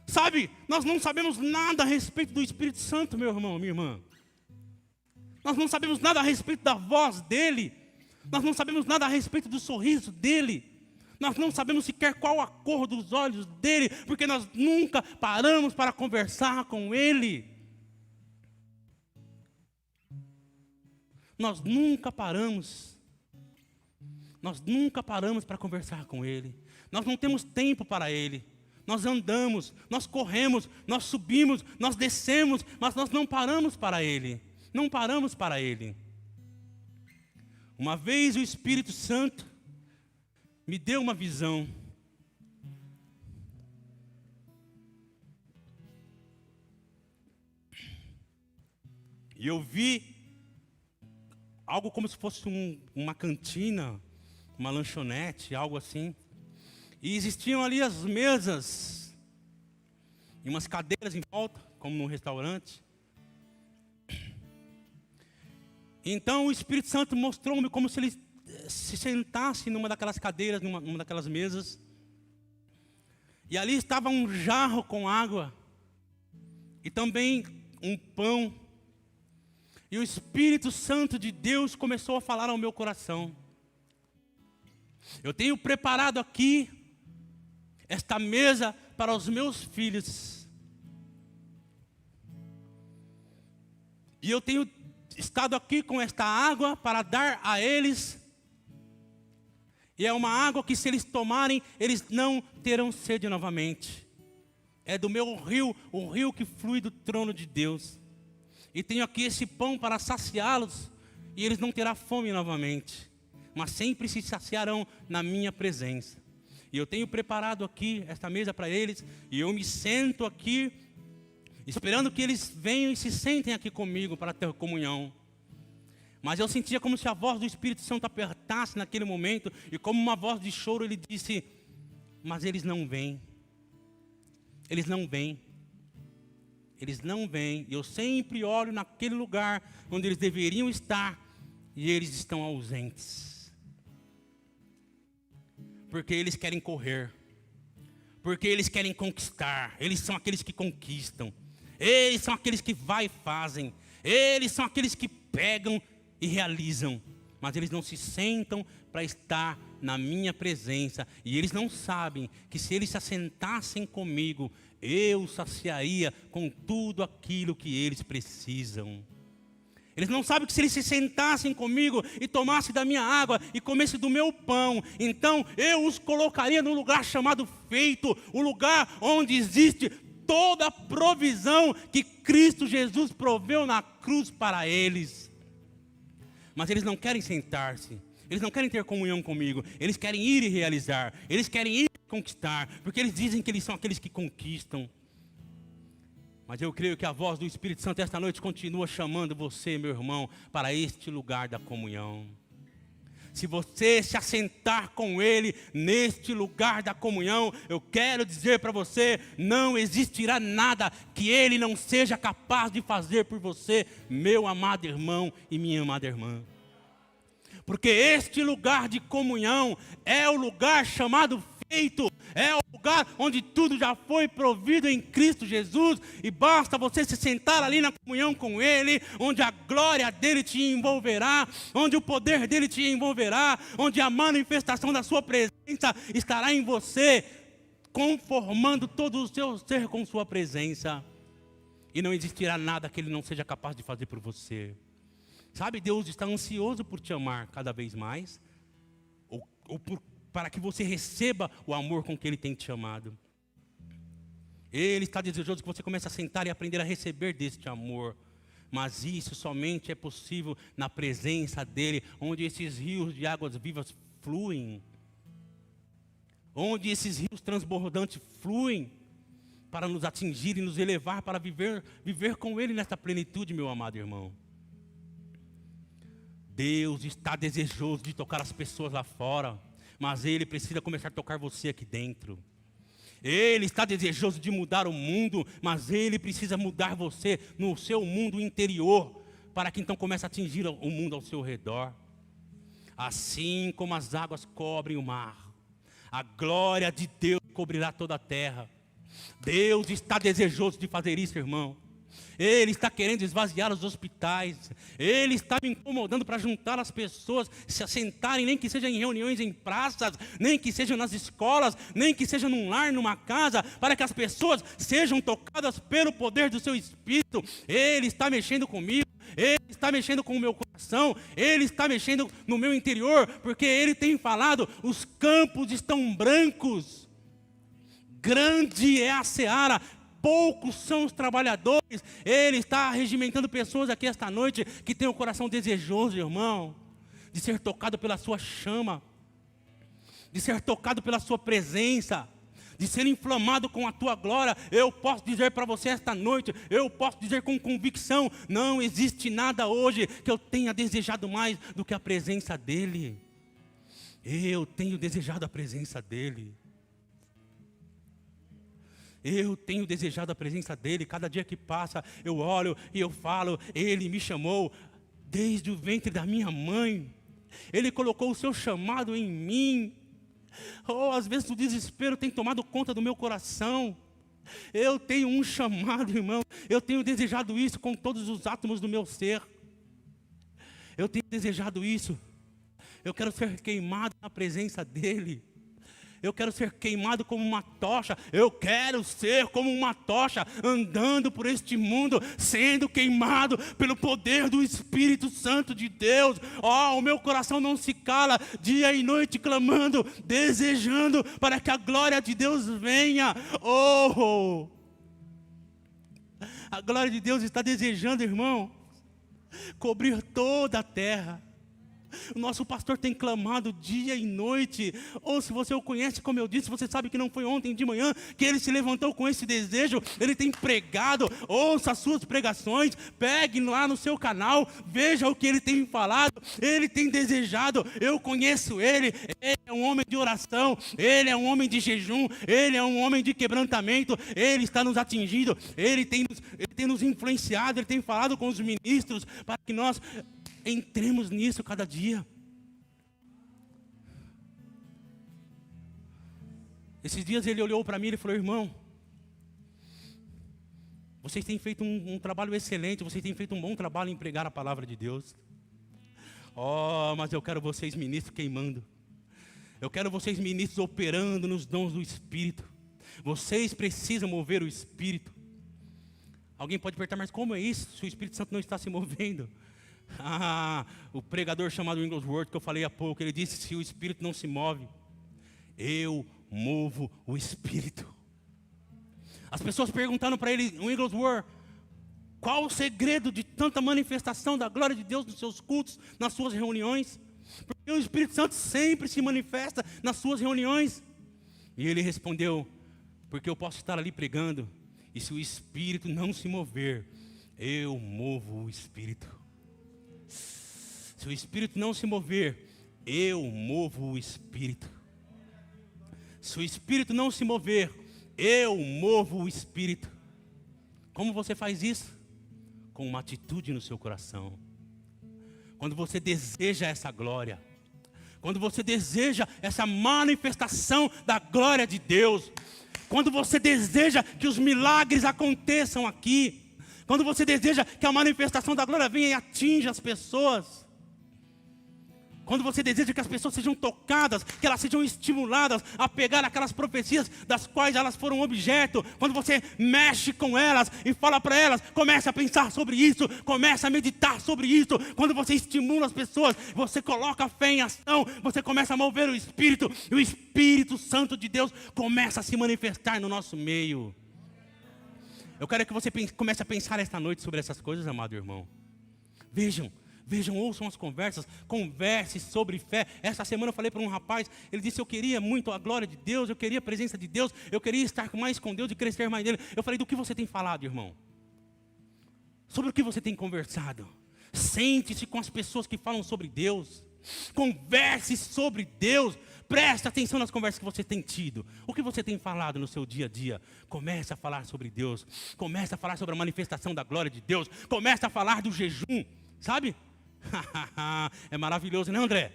Sabe, nós não sabemos nada a respeito do Espírito Santo, meu irmão, minha irmã. Nós não sabemos nada a respeito da voz dele. Nós não sabemos nada a respeito do sorriso dele. Nós não sabemos sequer qual a cor dos olhos dele, porque nós nunca paramos para conversar com ele. Nós nunca paramos para conversar com ele. Nós não temos tempo para ele. Nós andamos, nós corremos, nós subimos, nós descemos, mas nós não paramos para ele. Não paramos para ele. Uma vez o Espírito Santo me deu uma visão. E eu vi algo como se fosse uma cantina, uma lanchonete, algo assim. E existiam ali as mesas e umas cadeiras em volta, como num restaurante. Então o Espírito Santo mostrou-me como se ele se sentasse numa daquelas cadeiras, numa daquelas mesas. E ali estava um jarro com água e também um pão. E o Espírito Santo de Deus começou a falar ao meu coração. Eu tenho preparado aqui esta mesa para os meus filhos. E eu tenho estado aqui com esta água para dar a eles. E é uma água que, se eles tomarem, eles não terão sede novamente. É do meu rio, o rio que flui do trono de Deus. E tenho aqui esse pão para saciá-los, e eles não terão fome novamente, mas sempre se saciarão na minha presença. E eu tenho preparado aqui esta mesa para eles, e eu me sento aqui, esperando que eles venham e se sentem aqui comigo para ter comunhão. Mas eu sentia como se a voz do Espírito Santo apertasse naquele momento, e como uma voz de choro ele disse: mas eles não vêm. Eles não vêm. Eles não vêm. Eu sempre olho naquele lugar onde eles deveriam estar, e eles estão ausentes. Porque eles querem correr. Porque eles querem conquistar. Eles são aqueles que conquistam. Eles são aqueles que vai e fazem. Eles são aqueles que pegam e realizam. Mas eles não se sentam para estar na minha presença. E eles não sabem que se eles se assentassem comigo, eu saciaria com tudo aquilo que eles precisam. Eles não sabem que se eles se sentassem comigo e tomassem da minha água e comessem do meu pão, então eu os colocaria no lugar chamado feito, o lugar onde existe toda a provisão que Cristo Jesus proveu na cruz para eles. Mas eles não querem sentar-se, eles não querem ter comunhão comigo, eles querem ir e realizar, eles querem ir e conquistar, porque eles dizem que eles são aqueles que conquistam. Mas eu creio que a voz do Espírito Santo esta noite continua chamando você, meu irmão, para este lugar da comunhão. Se você se assentar com Ele neste lugar da comunhão, eu quero dizer para você, não existirá nada que Ele não seja capaz de fazer por você, meu amado irmão e minha amada irmã. Porque este lugar de comunhão é o lugar chamado feito, é o lugar onde tudo já foi provido em Cristo Jesus, e basta você se sentar ali na comunhão com Ele, onde a glória dEle te envolverá, onde o poder dEle te envolverá, onde a manifestação da sua presença estará em você, conformando todo o seu ser com sua presença, e não existirá nada que Ele não seja capaz de fazer por você. Sabe, Deus está ansioso por te amar cada vez mais, para que você receba o amor com que Ele tem te amado. Ele está desejoso que você comece a sentar e aprender a receber deste amor. Mas isso somente é possível na presença dEle, onde esses rios de águas vivas fluem. Onde esses rios transbordantes fluem para nos atingir e nos elevar para viver com Ele nesta plenitude, meu amado irmão. Deus está desejoso de tocar as pessoas lá fora, mas Ele precisa começar a tocar você aqui dentro. Ele está desejoso de mudar o mundo, mas Ele precisa mudar você no seu mundo interior, para que então comece a atingir o mundo ao seu redor. Assim como as águas cobrem o mar, a glória de Deus cobrirá toda a terra. Deus está desejoso de fazer isso, irmão. Ele está querendo esvaziar os hospitais. Ele está me incomodando para juntar as pessoas, se assentarem, nem que seja em reuniões em praças, nem que seja nas escolas, nem que seja num lar, numa casa, para que as pessoas sejam tocadas pelo poder do seu Espírito. Ele está mexendo comigo. Ele está mexendo com o meu coração. Ele está mexendo no meu interior, porque Ele tem falado, os campos estão brancos. Grande é a seara, poucos são os trabalhadores. Ele está regimentando pessoas aqui esta noite que têm o coração desejoso, irmão, de ser tocado pela sua chama, de ser tocado pela sua presença, de ser inflamado com a tua glória. Eu posso dizer para você esta noite, eu posso dizer com convicção, não existe nada hoje que eu tenha desejado mais do que a presença dEle. Eu tenho desejado a presença dEle. Eu tenho desejado a presença dEle. Cada dia que passa eu olho e eu falo, Ele me chamou desde o ventre da minha mãe. Ele colocou o seu chamado em mim. Oh, às vezes o desespero tem tomado conta do meu coração. Eu tenho um chamado, irmão. Eu tenho desejado isso com todos os átomos do meu ser. Eu tenho desejado isso. Eu quero ser queimado na presença dEle. Eu quero ser queimado como uma tocha. Eu quero ser como uma tocha, andando por este mundo, sendo queimado pelo poder do Espírito Santo de Deus. Oh, o meu coração não se cala, dia e noite clamando, desejando para que a glória de Deus venha. Oh, a glória de Deus está desejando, irmão, cobrir toda a terra. O nosso pastor tem clamado dia e noite. Ou se você o conhece, como eu disse, você sabe que não foi ontem de manhã que ele se levantou com esse desejo. Ele tem pregado. Ouça as suas pregações, pegue lá no seu canal, veja o que ele tem falado. Ele tem desejado. Eu conheço ele. Ele é um homem de oração, ele é um homem de jejum, ele é um homem de quebrantamento. Ele está nos atingindo, ele tem nos influenciado, ele tem falado com os ministros para que nós entremos nisso cada dia. Esses dias ele olhou para mim e falou: irmão, vocês têm feito um trabalho excelente, vocês têm feito um bom trabalho em pregar a palavra de Deus. Oh, mas eu quero vocês ministros queimando. Eu quero vocês ministros operando nos dons do Espírito. Vocês precisam mover o Espírito. Alguém pode perguntar, mas como é isso se o Espírito Santo não está se movendo? O pregador chamado Wigglesworth, que eu falei há pouco, ele disse: se o Espírito não se move, eu movo o Espírito. As pessoas perguntaram para ele, Wigglesworth, qual o segredo de tanta manifestação da glória de Deus nos seus cultos, nas suas reuniões? Porque o Espírito Santo sempre se manifesta nas suas reuniões. E ele respondeu: porque eu posso estar ali pregando, e se o Espírito não se mover, eu movo o Espírito. Se o Espírito não se mover, eu movo o Espírito. Se o Espírito não se mover, eu movo o Espírito. Como você faz isso? Com uma atitude no seu coração. Quando você deseja essa glória, quando você deseja essa manifestação da glória de Deus, quando você deseja que os milagres aconteçam aqui, quando você deseja que a manifestação da glória venha e atinja as pessoas, quando você deseja que as pessoas sejam tocadas, que elas sejam estimuladas a pegar aquelas profecias das quais elas foram objeto, quando você mexe com elas e fala para elas, comece a pensar sobre isso, comece a meditar sobre isso, quando você estimula as pessoas, você coloca a fé em ação, você começa a mover o Espírito, e o Espírito Santo de Deus começa a se manifestar no nosso meio. Eu quero que você comece a pensar esta noite sobre essas coisas, amado irmão. Vejam, ouçam as conversas, converse sobre fé. Essa semana eu falei para um rapaz, ele disse: eu queria muito a glória de Deus, eu queria a presença de Deus, eu queria estar mais com Deus e crescer mais nele. Eu falei: do que você tem falado, irmão? Sobre o que você tem conversado? Sente-se com as pessoas que falam sobre Deus, converse sobre Deus, preste atenção nas conversas que você tem tido. O que você tem falado no seu dia a dia? Comece a falar sobre Deus, comece a falar sobre a manifestação da glória de Deus, comece a falar do jejum, sabe? É maravilhoso, né, André?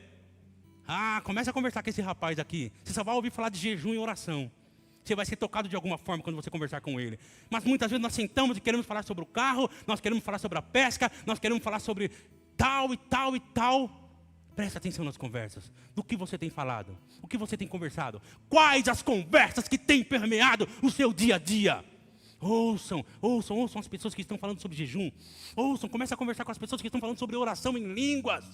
Comece a conversar com esse rapaz aqui. Você só vai ouvir falar de jejum e oração. Você vai ser tocado de alguma forma quando você conversar com ele. Mas muitas vezes nós sentamos e queremos falar sobre o carro, nós queremos falar sobre a pesca, nós queremos falar sobre tal e tal e tal. Presta atenção nas conversas. Do que você tem falado? O que você tem conversado? Quais as conversas que têm permeado o seu dia a dia? Ouçam as pessoas que estão falando sobre jejum. Comece a conversar com as pessoas que estão falando sobre oração em línguas.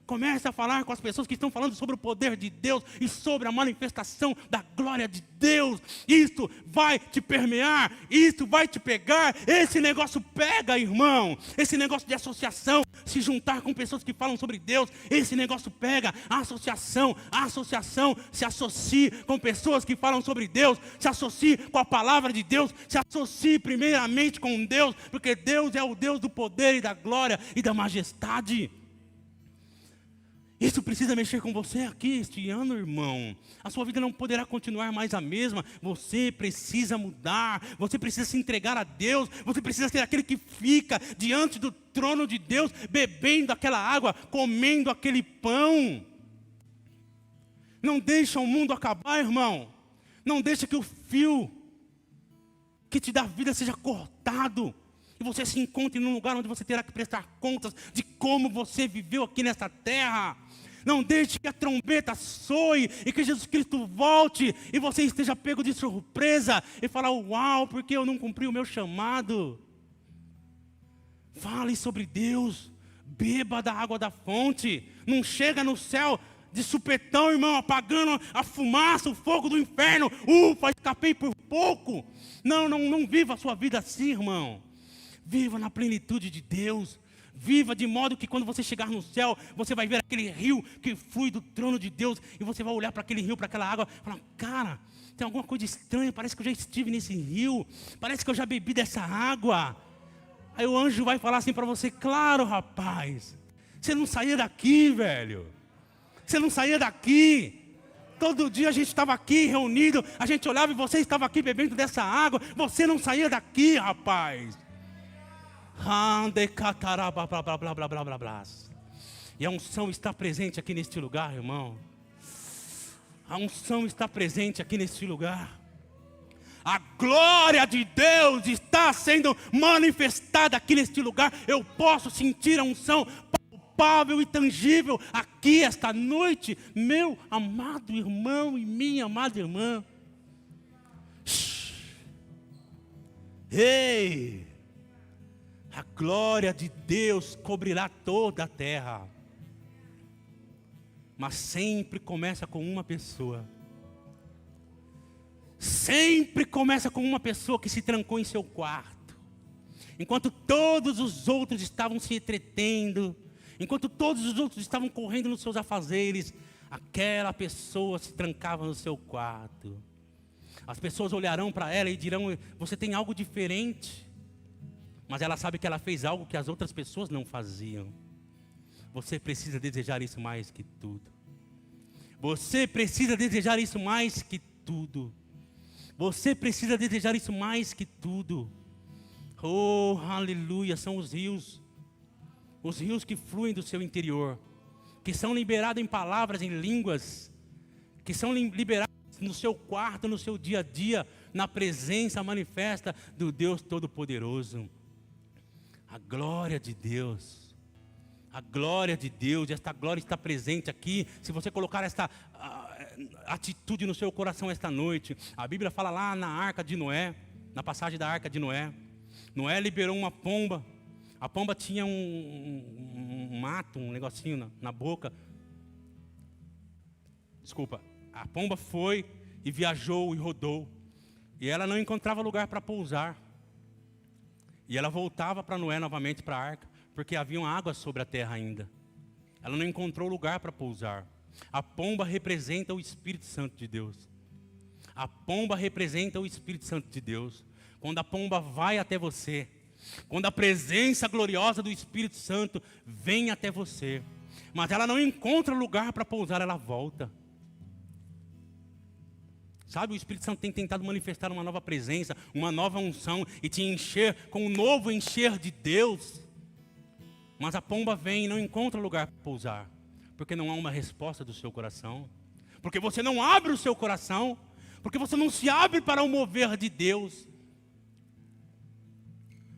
Comece a falar com as pessoas que estão falando sobre o poder de Deus e sobre a manifestação da glória de Deus. Isso vai te permear, isso vai te pegar. Esse negócio pega, irmão. Esse negócio de associação, se juntar com pessoas que falam sobre Deus, esse negócio pega. A associação, se associe com pessoas que falam sobre Deus, se associe com a palavra de Deus, se associe primeiramente com Deus, porque Deus é o Deus do poder e da glória e da majestade. Isso precisa mexer com você aqui este ano, irmão. A sua vida não poderá continuar mais a mesma. Você precisa mudar. Você precisa se entregar a Deus. Você precisa ser aquele que fica diante do trono de Deus, bebendo aquela água, comendo aquele pão. Não deixa o mundo acabar, irmão. Não deixa que o fio que te dá vida seja cortado. E você se encontre num lugar onde você terá que prestar contas de como você viveu aqui nesta terra. Não deixe que a trombeta soe e que Jesus Cristo volte e você esteja pego de surpresa e falar: uau, porque eu não cumpri o meu chamado. Fale sobre Deus, beba da água da fonte. Não chega no céu de supetão, irmão, apagando a fumaça, o fogo do inferno. Escapei por pouco. Não viva a sua vida assim, irmão. Viva na plenitude de Deus. Viva de modo que quando você chegar no céu, você vai ver aquele rio que flui do trono de Deus. E você vai olhar para aquele rio, para aquela água e falar: cara, tem alguma coisa estranha, parece que eu já estive nesse rio. Parece que eu já bebi dessa água. Aí o anjo vai falar assim para você: claro, rapaz, você não saía daqui, velho. Você não saía daqui. Todo dia a gente estava aqui reunido, a gente olhava e você estava aqui bebendo dessa água. Você não saía daqui, rapaz. E a unção está presente aqui neste lugar, irmão. A unção está presente aqui neste lugar. A glória de Deus está sendo manifestada aqui neste lugar. Eu posso sentir a unção palpável e tangível aqui esta noite, meu amado irmão e minha amada irmã. Ei! A glória de Deus cobrirá toda a terra. Mas sempre começa com uma pessoa. Sempre começa com uma pessoa que se trancou em seu quarto. Enquanto todos os outros estavam se entretendo, enquanto todos os outros estavam correndo nos seus afazeres, aquela pessoa se trancava no seu quarto. As pessoas olharão para ela e dirão: você tem algo diferente. Mas ela sabe que ela fez algo que as outras pessoas não faziam. Você precisa desejar isso mais que tudo. Você precisa desejar isso mais que tudo. Você precisa desejar isso mais que tudo. Oh, aleluia, são os rios que fluem do seu interior, que são liberados em palavras, em línguas, que são liberados no seu quarto, no seu dia a dia, na presença manifesta do Deus Todo-Poderoso. A glória de Deus, esta glória está presente aqui. Se você colocar esta atitude no seu coração esta noite, a Bíblia fala lá na arca de Noé, na passagem da arca de Noé. Noé liberou uma pomba. A pomba tinha um mato, um negocinho na boca. Desculpa, a pomba foi e viajou e rodou. E ela não encontrava lugar para pousar. E ela voltava para Noé novamente para a arca, porque havia água sobre a terra ainda. Ela não encontrou lugar para pousar. A pomba representa o Espírito Santo de Deus. A pomba representa o Espírito Santo de Deus. Quando a pomba vai até você, quando a presença gloriosa do Espírito Santo vem até você, mas ela não encontra lugar para pousar, ela volta. Sabe, o Espírito Santo tem tentado manifestar uma nova presença, uma nova unção e te encher com um novo encher de Deus. Mas a pomba vem e não encontra lugar para pousar, porque não há uma resposta do seu coração, porque você não abre o seu coração, porque você não se abre para o mover de Deus.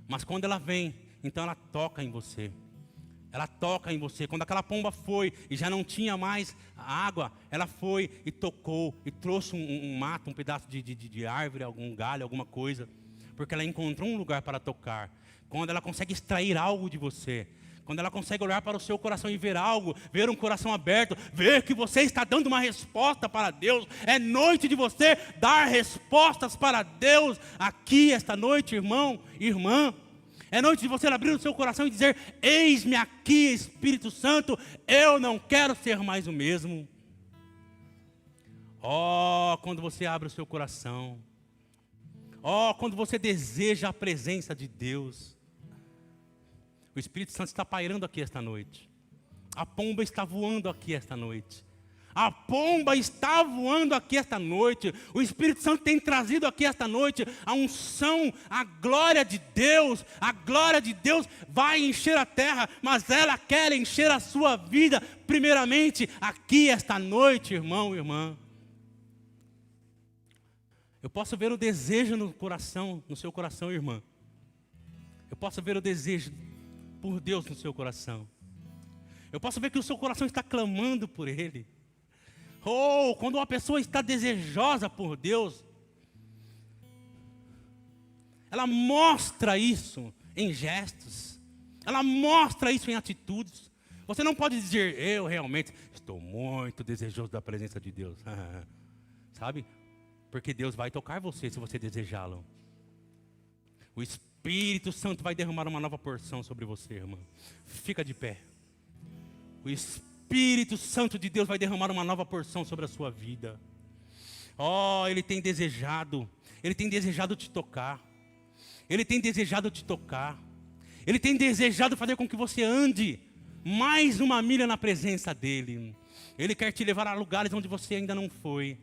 Mas quando ela vem, então ela toca em você. Ela toca em você. Quando aquela pomba foi e já não tinha mais água, ela foi e tocou e trouxe um mato, um pedaço de árvore, algum galho, alguma coisa. Porque ela encontrou um lugar para tocar. Quando ela consegue extrair algo de você, quando ela consegue olhar para o seu coração e ver algo, ver um coração aberto, ver que você está dando uma resposta para Deus, é noite de você dar respostas para Deus aqui esta noite, irmão, irmã. É noite de você abrir o seu coração e dizer: eis-me aqui, Espírito Santo, eu não quero ser mais o mesmo. Oh, quando você abre o seu coração, oh, quando você deseja a presença de Deus, o Espírito Santo está pairando aqui esta noite. A pomba está voando aqui esta noite. A pomba está voando aqui esta noite. O Espírito Santo tem trazido aqui esta noite a unção, a glória de Deus. A glória de Deus vai encher a terra, mas ela quer encher a sua vida primeiramente aqui esta noite, irmão e irmã. Eu posso ver o desejo no coração, no seu coração, irmã. Eu posso ver o desejo por Deus no seu coração. Eu posso ver que o seu coração está clamando por Ele. Oh, quando uma pessoa está desejosa por Deus, ela mostra isso em gestos, ela mostra isso em atitudes. Você não pode dizer: eu realmente estou muito desejoso da presença de Deus. Sabe? Porque Deus vai tocar você se você desejá-lo. O Espírito Santo vai derramar uma nova porção sobre você, irmã. Fica de pé. O Espírito Santo de Deus vai derramar uma nova porção sobre a sua vida. Oh, Ele tem desejado te tocar. Ele tem desejado te tocar. Ele tem desejado fazer com que você ande mais uma milha na presença dEle. Ele quer te levar a lugares onde você ainda não foi.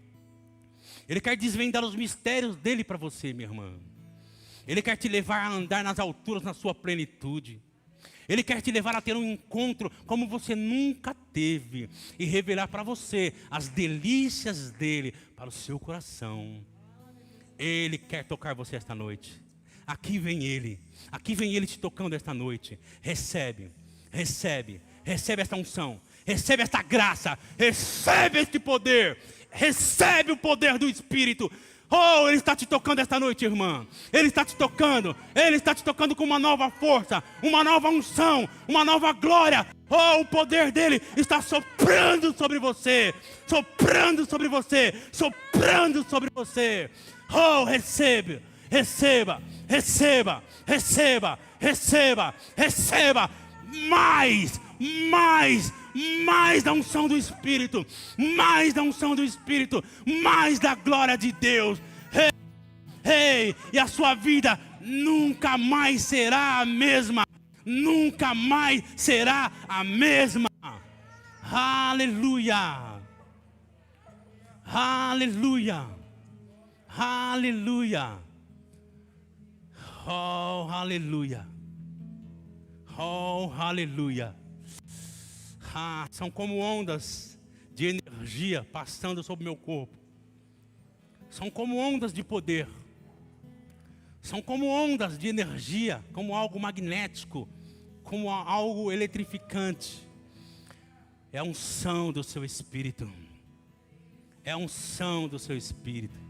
Ele quer desvendar os mistérios dEle para você, minha irmã. Ele quer te levar a andar nas alturas, na sua plenitude. Ele quer te levar a ter um encontro como você nunca teve e revelar para você as delícias dele para o seu coração. Ele quer tocar você esta noite. Aqui vem Ele te tocando esta noite. Recebe esta unção, recebe esta graça, recebe este poder, recebe o poder do Espírito. Oh, Ele está te tocando esta noite, irmã. Ele está te tocando com uma nova força, uma nova unção, uma nova glória. Oh, o poder dEle está soprando sobre você, soprando sobre você, soprando sobre você. Oh, receba mais da unção do Espírito, mais da unção do Espírito, mais da glória de Deus. E a sua vida nunca mais será a mesma, nunca mais será a mesma. Aleluia, aleluia, aleluia. Oh, aleluia, oh, aleluia. São como ondas de energia passando sobre o meu corpo. São como ondas de poder. São como ondas de energia, como algo magnético, como algo eletrificante. É a unção do seu Espírito. É a unção do seu Espírito.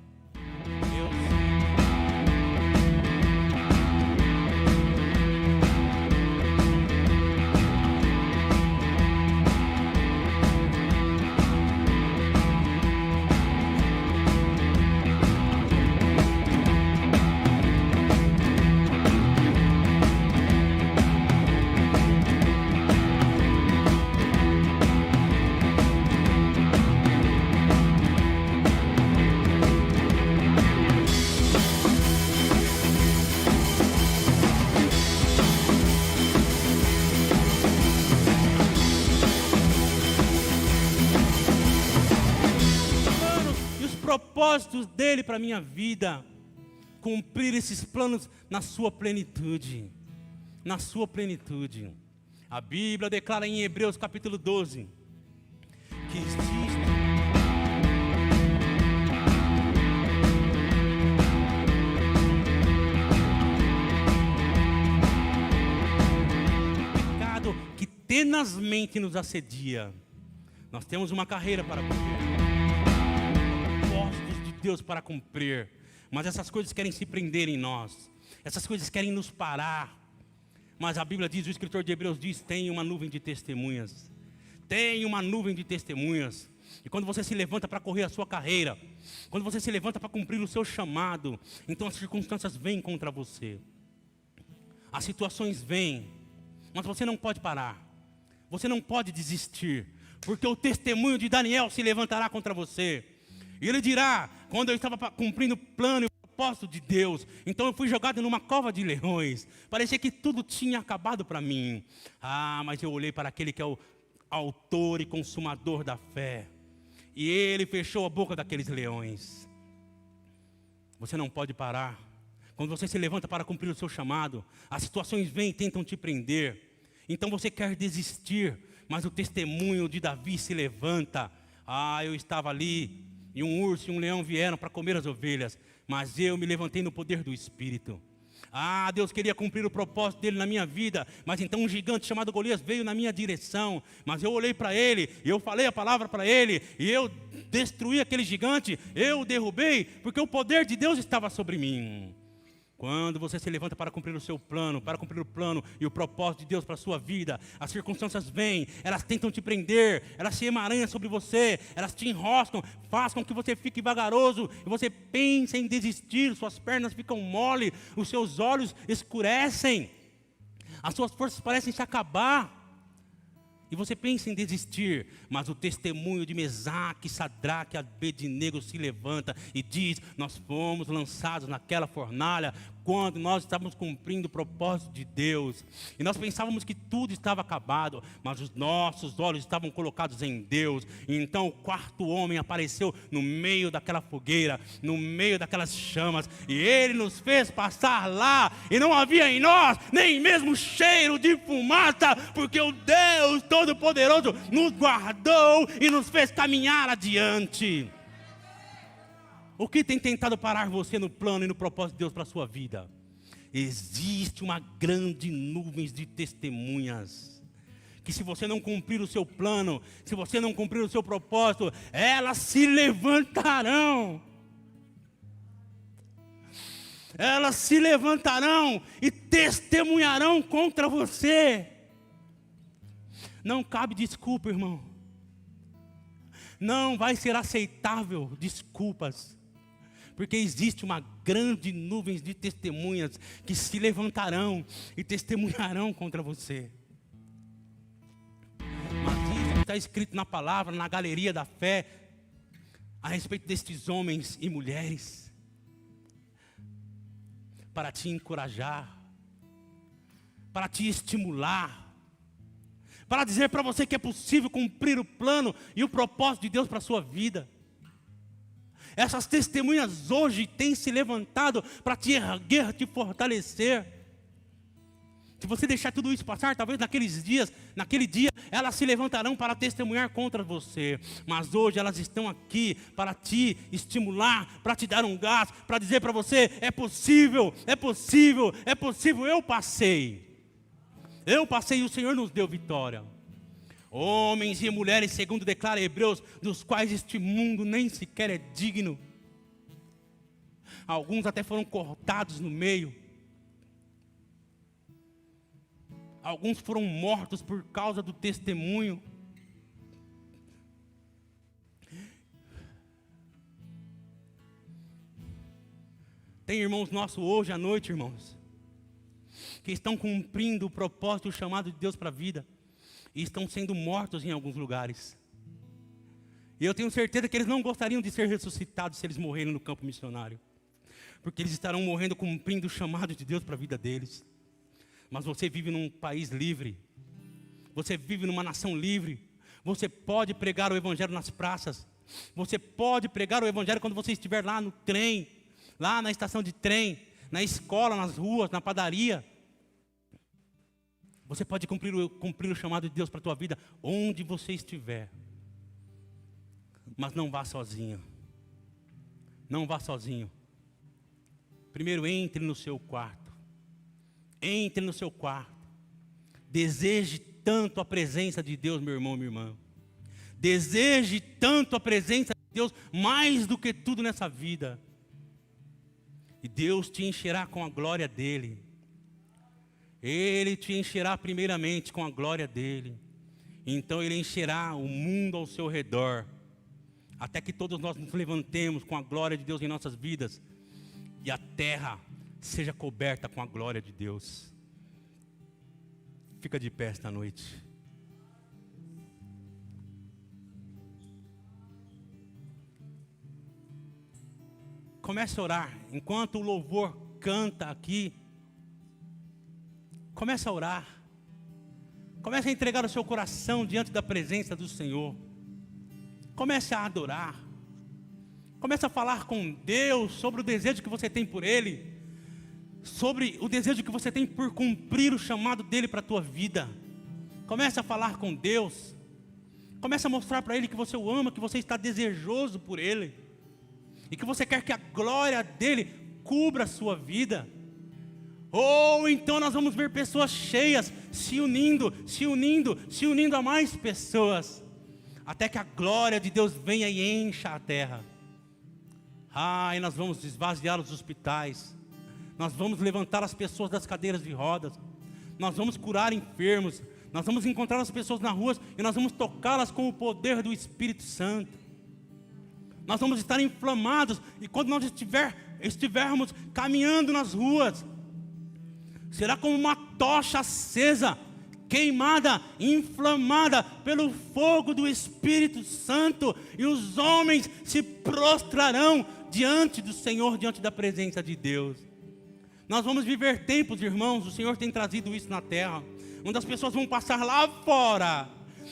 Propósitos dele para a minha vida, cumprir esses planos na sua plenitude, na sua plenitude. A Bíblia declara em Hebreus capítulo 12, que existe tenazmente nos assedia. Nós temos uma carreira para cumprir, propósitos de Deus para cumprir, mas essas coisas querem se prender em nós, essas coisas querem nos parar. Mas a Bíblia diz, o escritor de Hebreus diz, tem uma nuvem de testemunhas. Tem uma nuvem de testemunhas. E quando você se levanta para correr a sua carreira, quando você se levanta para cumprir o seu chamado, então as circunstâncias vêm contra você. As situações vêm, mas você não pode parar. Você não pode desistir, porque o testemunho de Daniel se levantará contra você. E ele dirá, quando eu estava cumprindo o plano e o propósito de Deus, então eu fui jogado numa cova de leões. Parecia que tudo tinha acabado para mim. Mas eu olhei para aquele que é o autor e consumador da fé. E ele fechou a boca daqueles leões. Você não pode parar. Quando você se levanta para cumprir o seu chamado, as situações vêm e tentam te prender. Então você quer desistir, mas o testemunho de Davi se levanta. Eu estava ali, e um urso e um leão vieram para comer as ovelhas, mas eu me levantei no poder do Espírito. Deus queria cumprir o propósito dele na minha vida, mas então um gigante chamado Golias veio na minha direção, mas eu olhei para ele, e eu falei a palavra para ele, e eu destruí aquele gigante, eu o derrubei, porque o poder de Deus estava sobre mim. Quando você se levanta para cumprir o seu plano, para cumprir o plano e o propósito de Deus para a sua vida, as circunstâncias vêm, elas tentam te prender, elas se emaranham sobre você, elas te enroscam, fazem com que você fique vagaroso, e você pensa em desistir, suas pernas ficam mole, os seus olhos escurecem, as suas forças parecem se acabar. E você pensa em desistir, mas o testemunho de Mesaque, Sadraque e Abednego se levanta e diz, nós fomos lançados naquela fornalha quando nós estávamos cumprindo o propósito de Deus. E nós pensávamos que tudo estava acabado, mas os nossos olhos estavam colocados em Deus. E então o quarto homem apareceu no meio daquela fogueira, no meio daquelas chamas, e ele nos fez passar lá, e não havia em nós nem mesmo cheiro de fumaça, porque o Deus Todo-Poderoso nos guardou e nos fez caminhar adiante. O que tem tentado parar você no plano e no propósito de Deus para a sua vida? Existe uma grande nuvem de testemunhas, que se você não cumprir o seu plano, se você não cumprir o seu propósito, elas se levantarão. Elas se levantarão e testemunharão contra você. Não cabe desculpa, irmão. Não vai ser aceitável desculpas. Porque existe uma grande nuvem de testemunhas que se levantarão e testemunharão contra você. Mas isso está escrito na palavra, na galeria da fé, a respeito destes homens e mulheres, para te encorajar, para te estimular, para dizer para você que é possível cumprir o plano e o propósito de Deus para a sua vida. Essas testemunhas hoje têm se levantado para te erguer, te fortalecer. Se você deixar tudo isso passar, talvez naquele dia, elas se levantarão para testemunhar contra você. Mas hoje elas estão aqui para te estimular, para te dar um gás, para dizer para você, é possível, é possível, é possível. Eu passei e o Senhor nos deu vitória. Homens e mulheres, segundo declara Hebreus, dos quais este mundo nem sequer é digno. Alguns até foram cortados no meio. Alguns foram mortos por causa do testemunho. Tem irmãos nossos hoje à noite, irmãos, que estão cumprindo o propósito, o chamado de Deus para a vida, e estão sendo mortos em alguns lugares. E eu tenho certeza que eles não gostariam de ser ressuscitados se eles morrerem no campo missionário, porque eles estarão morrendo cumprindo o chamado de Deus para a vida deles. Mas você vive num país livre, você vive numa nação livre, você pode pregar o evangelho nas praças, você pode pregar o evangelho quando você estiver lá no trem, lá na estação de trem, na escola, nas ruas, na padaria. Você pode cumprir o chamado de Deus para a tua vida onde você estiver. Mas não vá sozinho. Não vá sozinho. Primeiro entre no seu quarto. Entre no seu quarto. Deseje tanto a presença de Deus, meu irmão, minha irmã. Deseje tanto a presença de Deus, mais do que tudo nessa vida. E Deus te encherá com a glória dEle. Ele te encherá primeiramente com a glória dEle. Então Ele encherá o mundo ao seu redor. Até que todos nós nos levantemos com a glória de Deus em nossas vidas. E a terra seja coberta com a glória de Deus. Fica de pé esta noite. Comece a orar. Enquanto o louvor canta aqui, comece a orar. Comece a entregar o seu coração diante da presença do Senhor. Comece a adorar. Comece a falar com Deus sobre o desejo que você tem por Ele. Sobre o desejo que você tem por cumprir o chamado dEle para a tua vida. Comece a falar com Deus. Comece a mostrar para Ele que você o ama, que você está desejoso por Ele. E que você quer que a glória dEle cubra a sua vida. Ou então nós vamos ver pessoas cheias, se unindo a mais pessoas. Até que a glória de Deus venha e encha a terra. E nós vamos esvaziar os hospitais. Nós vamos levantar as pessoas das cadeiras de rodas. Nós vamos curar enfermos. Nós vamos encontrar as pessoas nas ruas e nós vamos tocá-las com o poder do Espírito Santo. Nós vamos estar inflamados. E quando nós estivermos caminhando nas ruas, será como uma tocha acesa, queimada, inflamada pelo fogo do Espírito Santo. E os homens se prostrarão diante do Senhor, diante da presença de Deus. Nós vamos viver tempos, irmãos, o Senhor tem trazido isso na terra, onde as pessoas vão passar lá fora,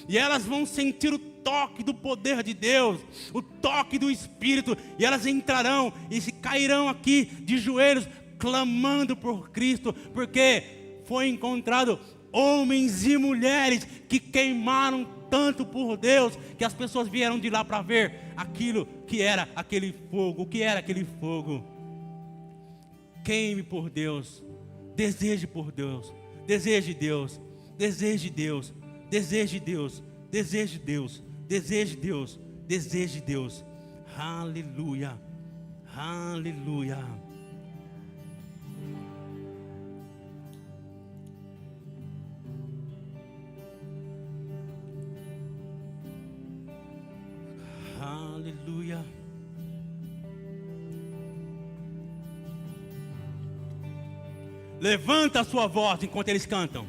e elas vão sentir o toque do poder de Deus, o toque do Espírito, e elas entrarão e se cairão aqui de joelhos, clamando por Cristo, porque foi encontrado homens e mulheres que queimaram tanto por Deus, que as pessoas vieram de lá para ver aquilo que era aquele fogo. O que era aquele fogo? Queime por Deus, deseje por Deus, deseje Deus, deseje Deus, deseje Deus, deseje Deus, deseje Deus, deseje Deus. Aleluia, aleluia. Aleluia. Levanta a sua voz enquanto eles cantam.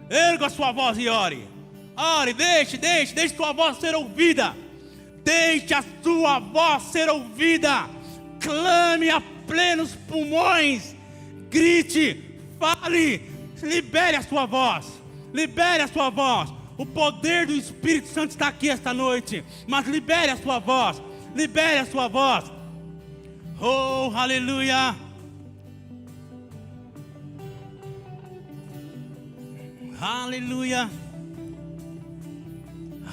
Erga a sua voz e ore. Ore, deixe sua voz ser ouvida. Deixe a sua voz ser ouvida. Clame a plenos pulmões. Grite, fale, libere a sua voz. Libere a sua voz. O poder do Espírito Santo está aqui esta noite. Mas libere a sua voz. Libere a sua voz. Oh, aleluia. Aleluia.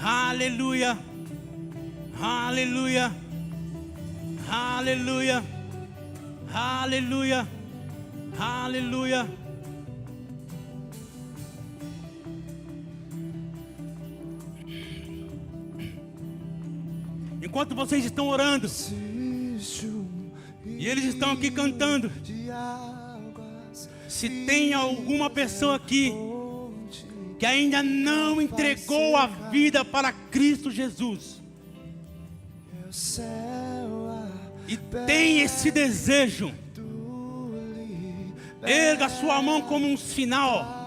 Aleluia. Aleluia. Aleluia. Aleluia. Aleluia. Enquanto vocês estão orando e eles estão aqui cantando, se tem alguma pessoa aqui que ainda não entregou a vida para Cristo Jesus e tem esse desejo, erga sua mão como um sinal.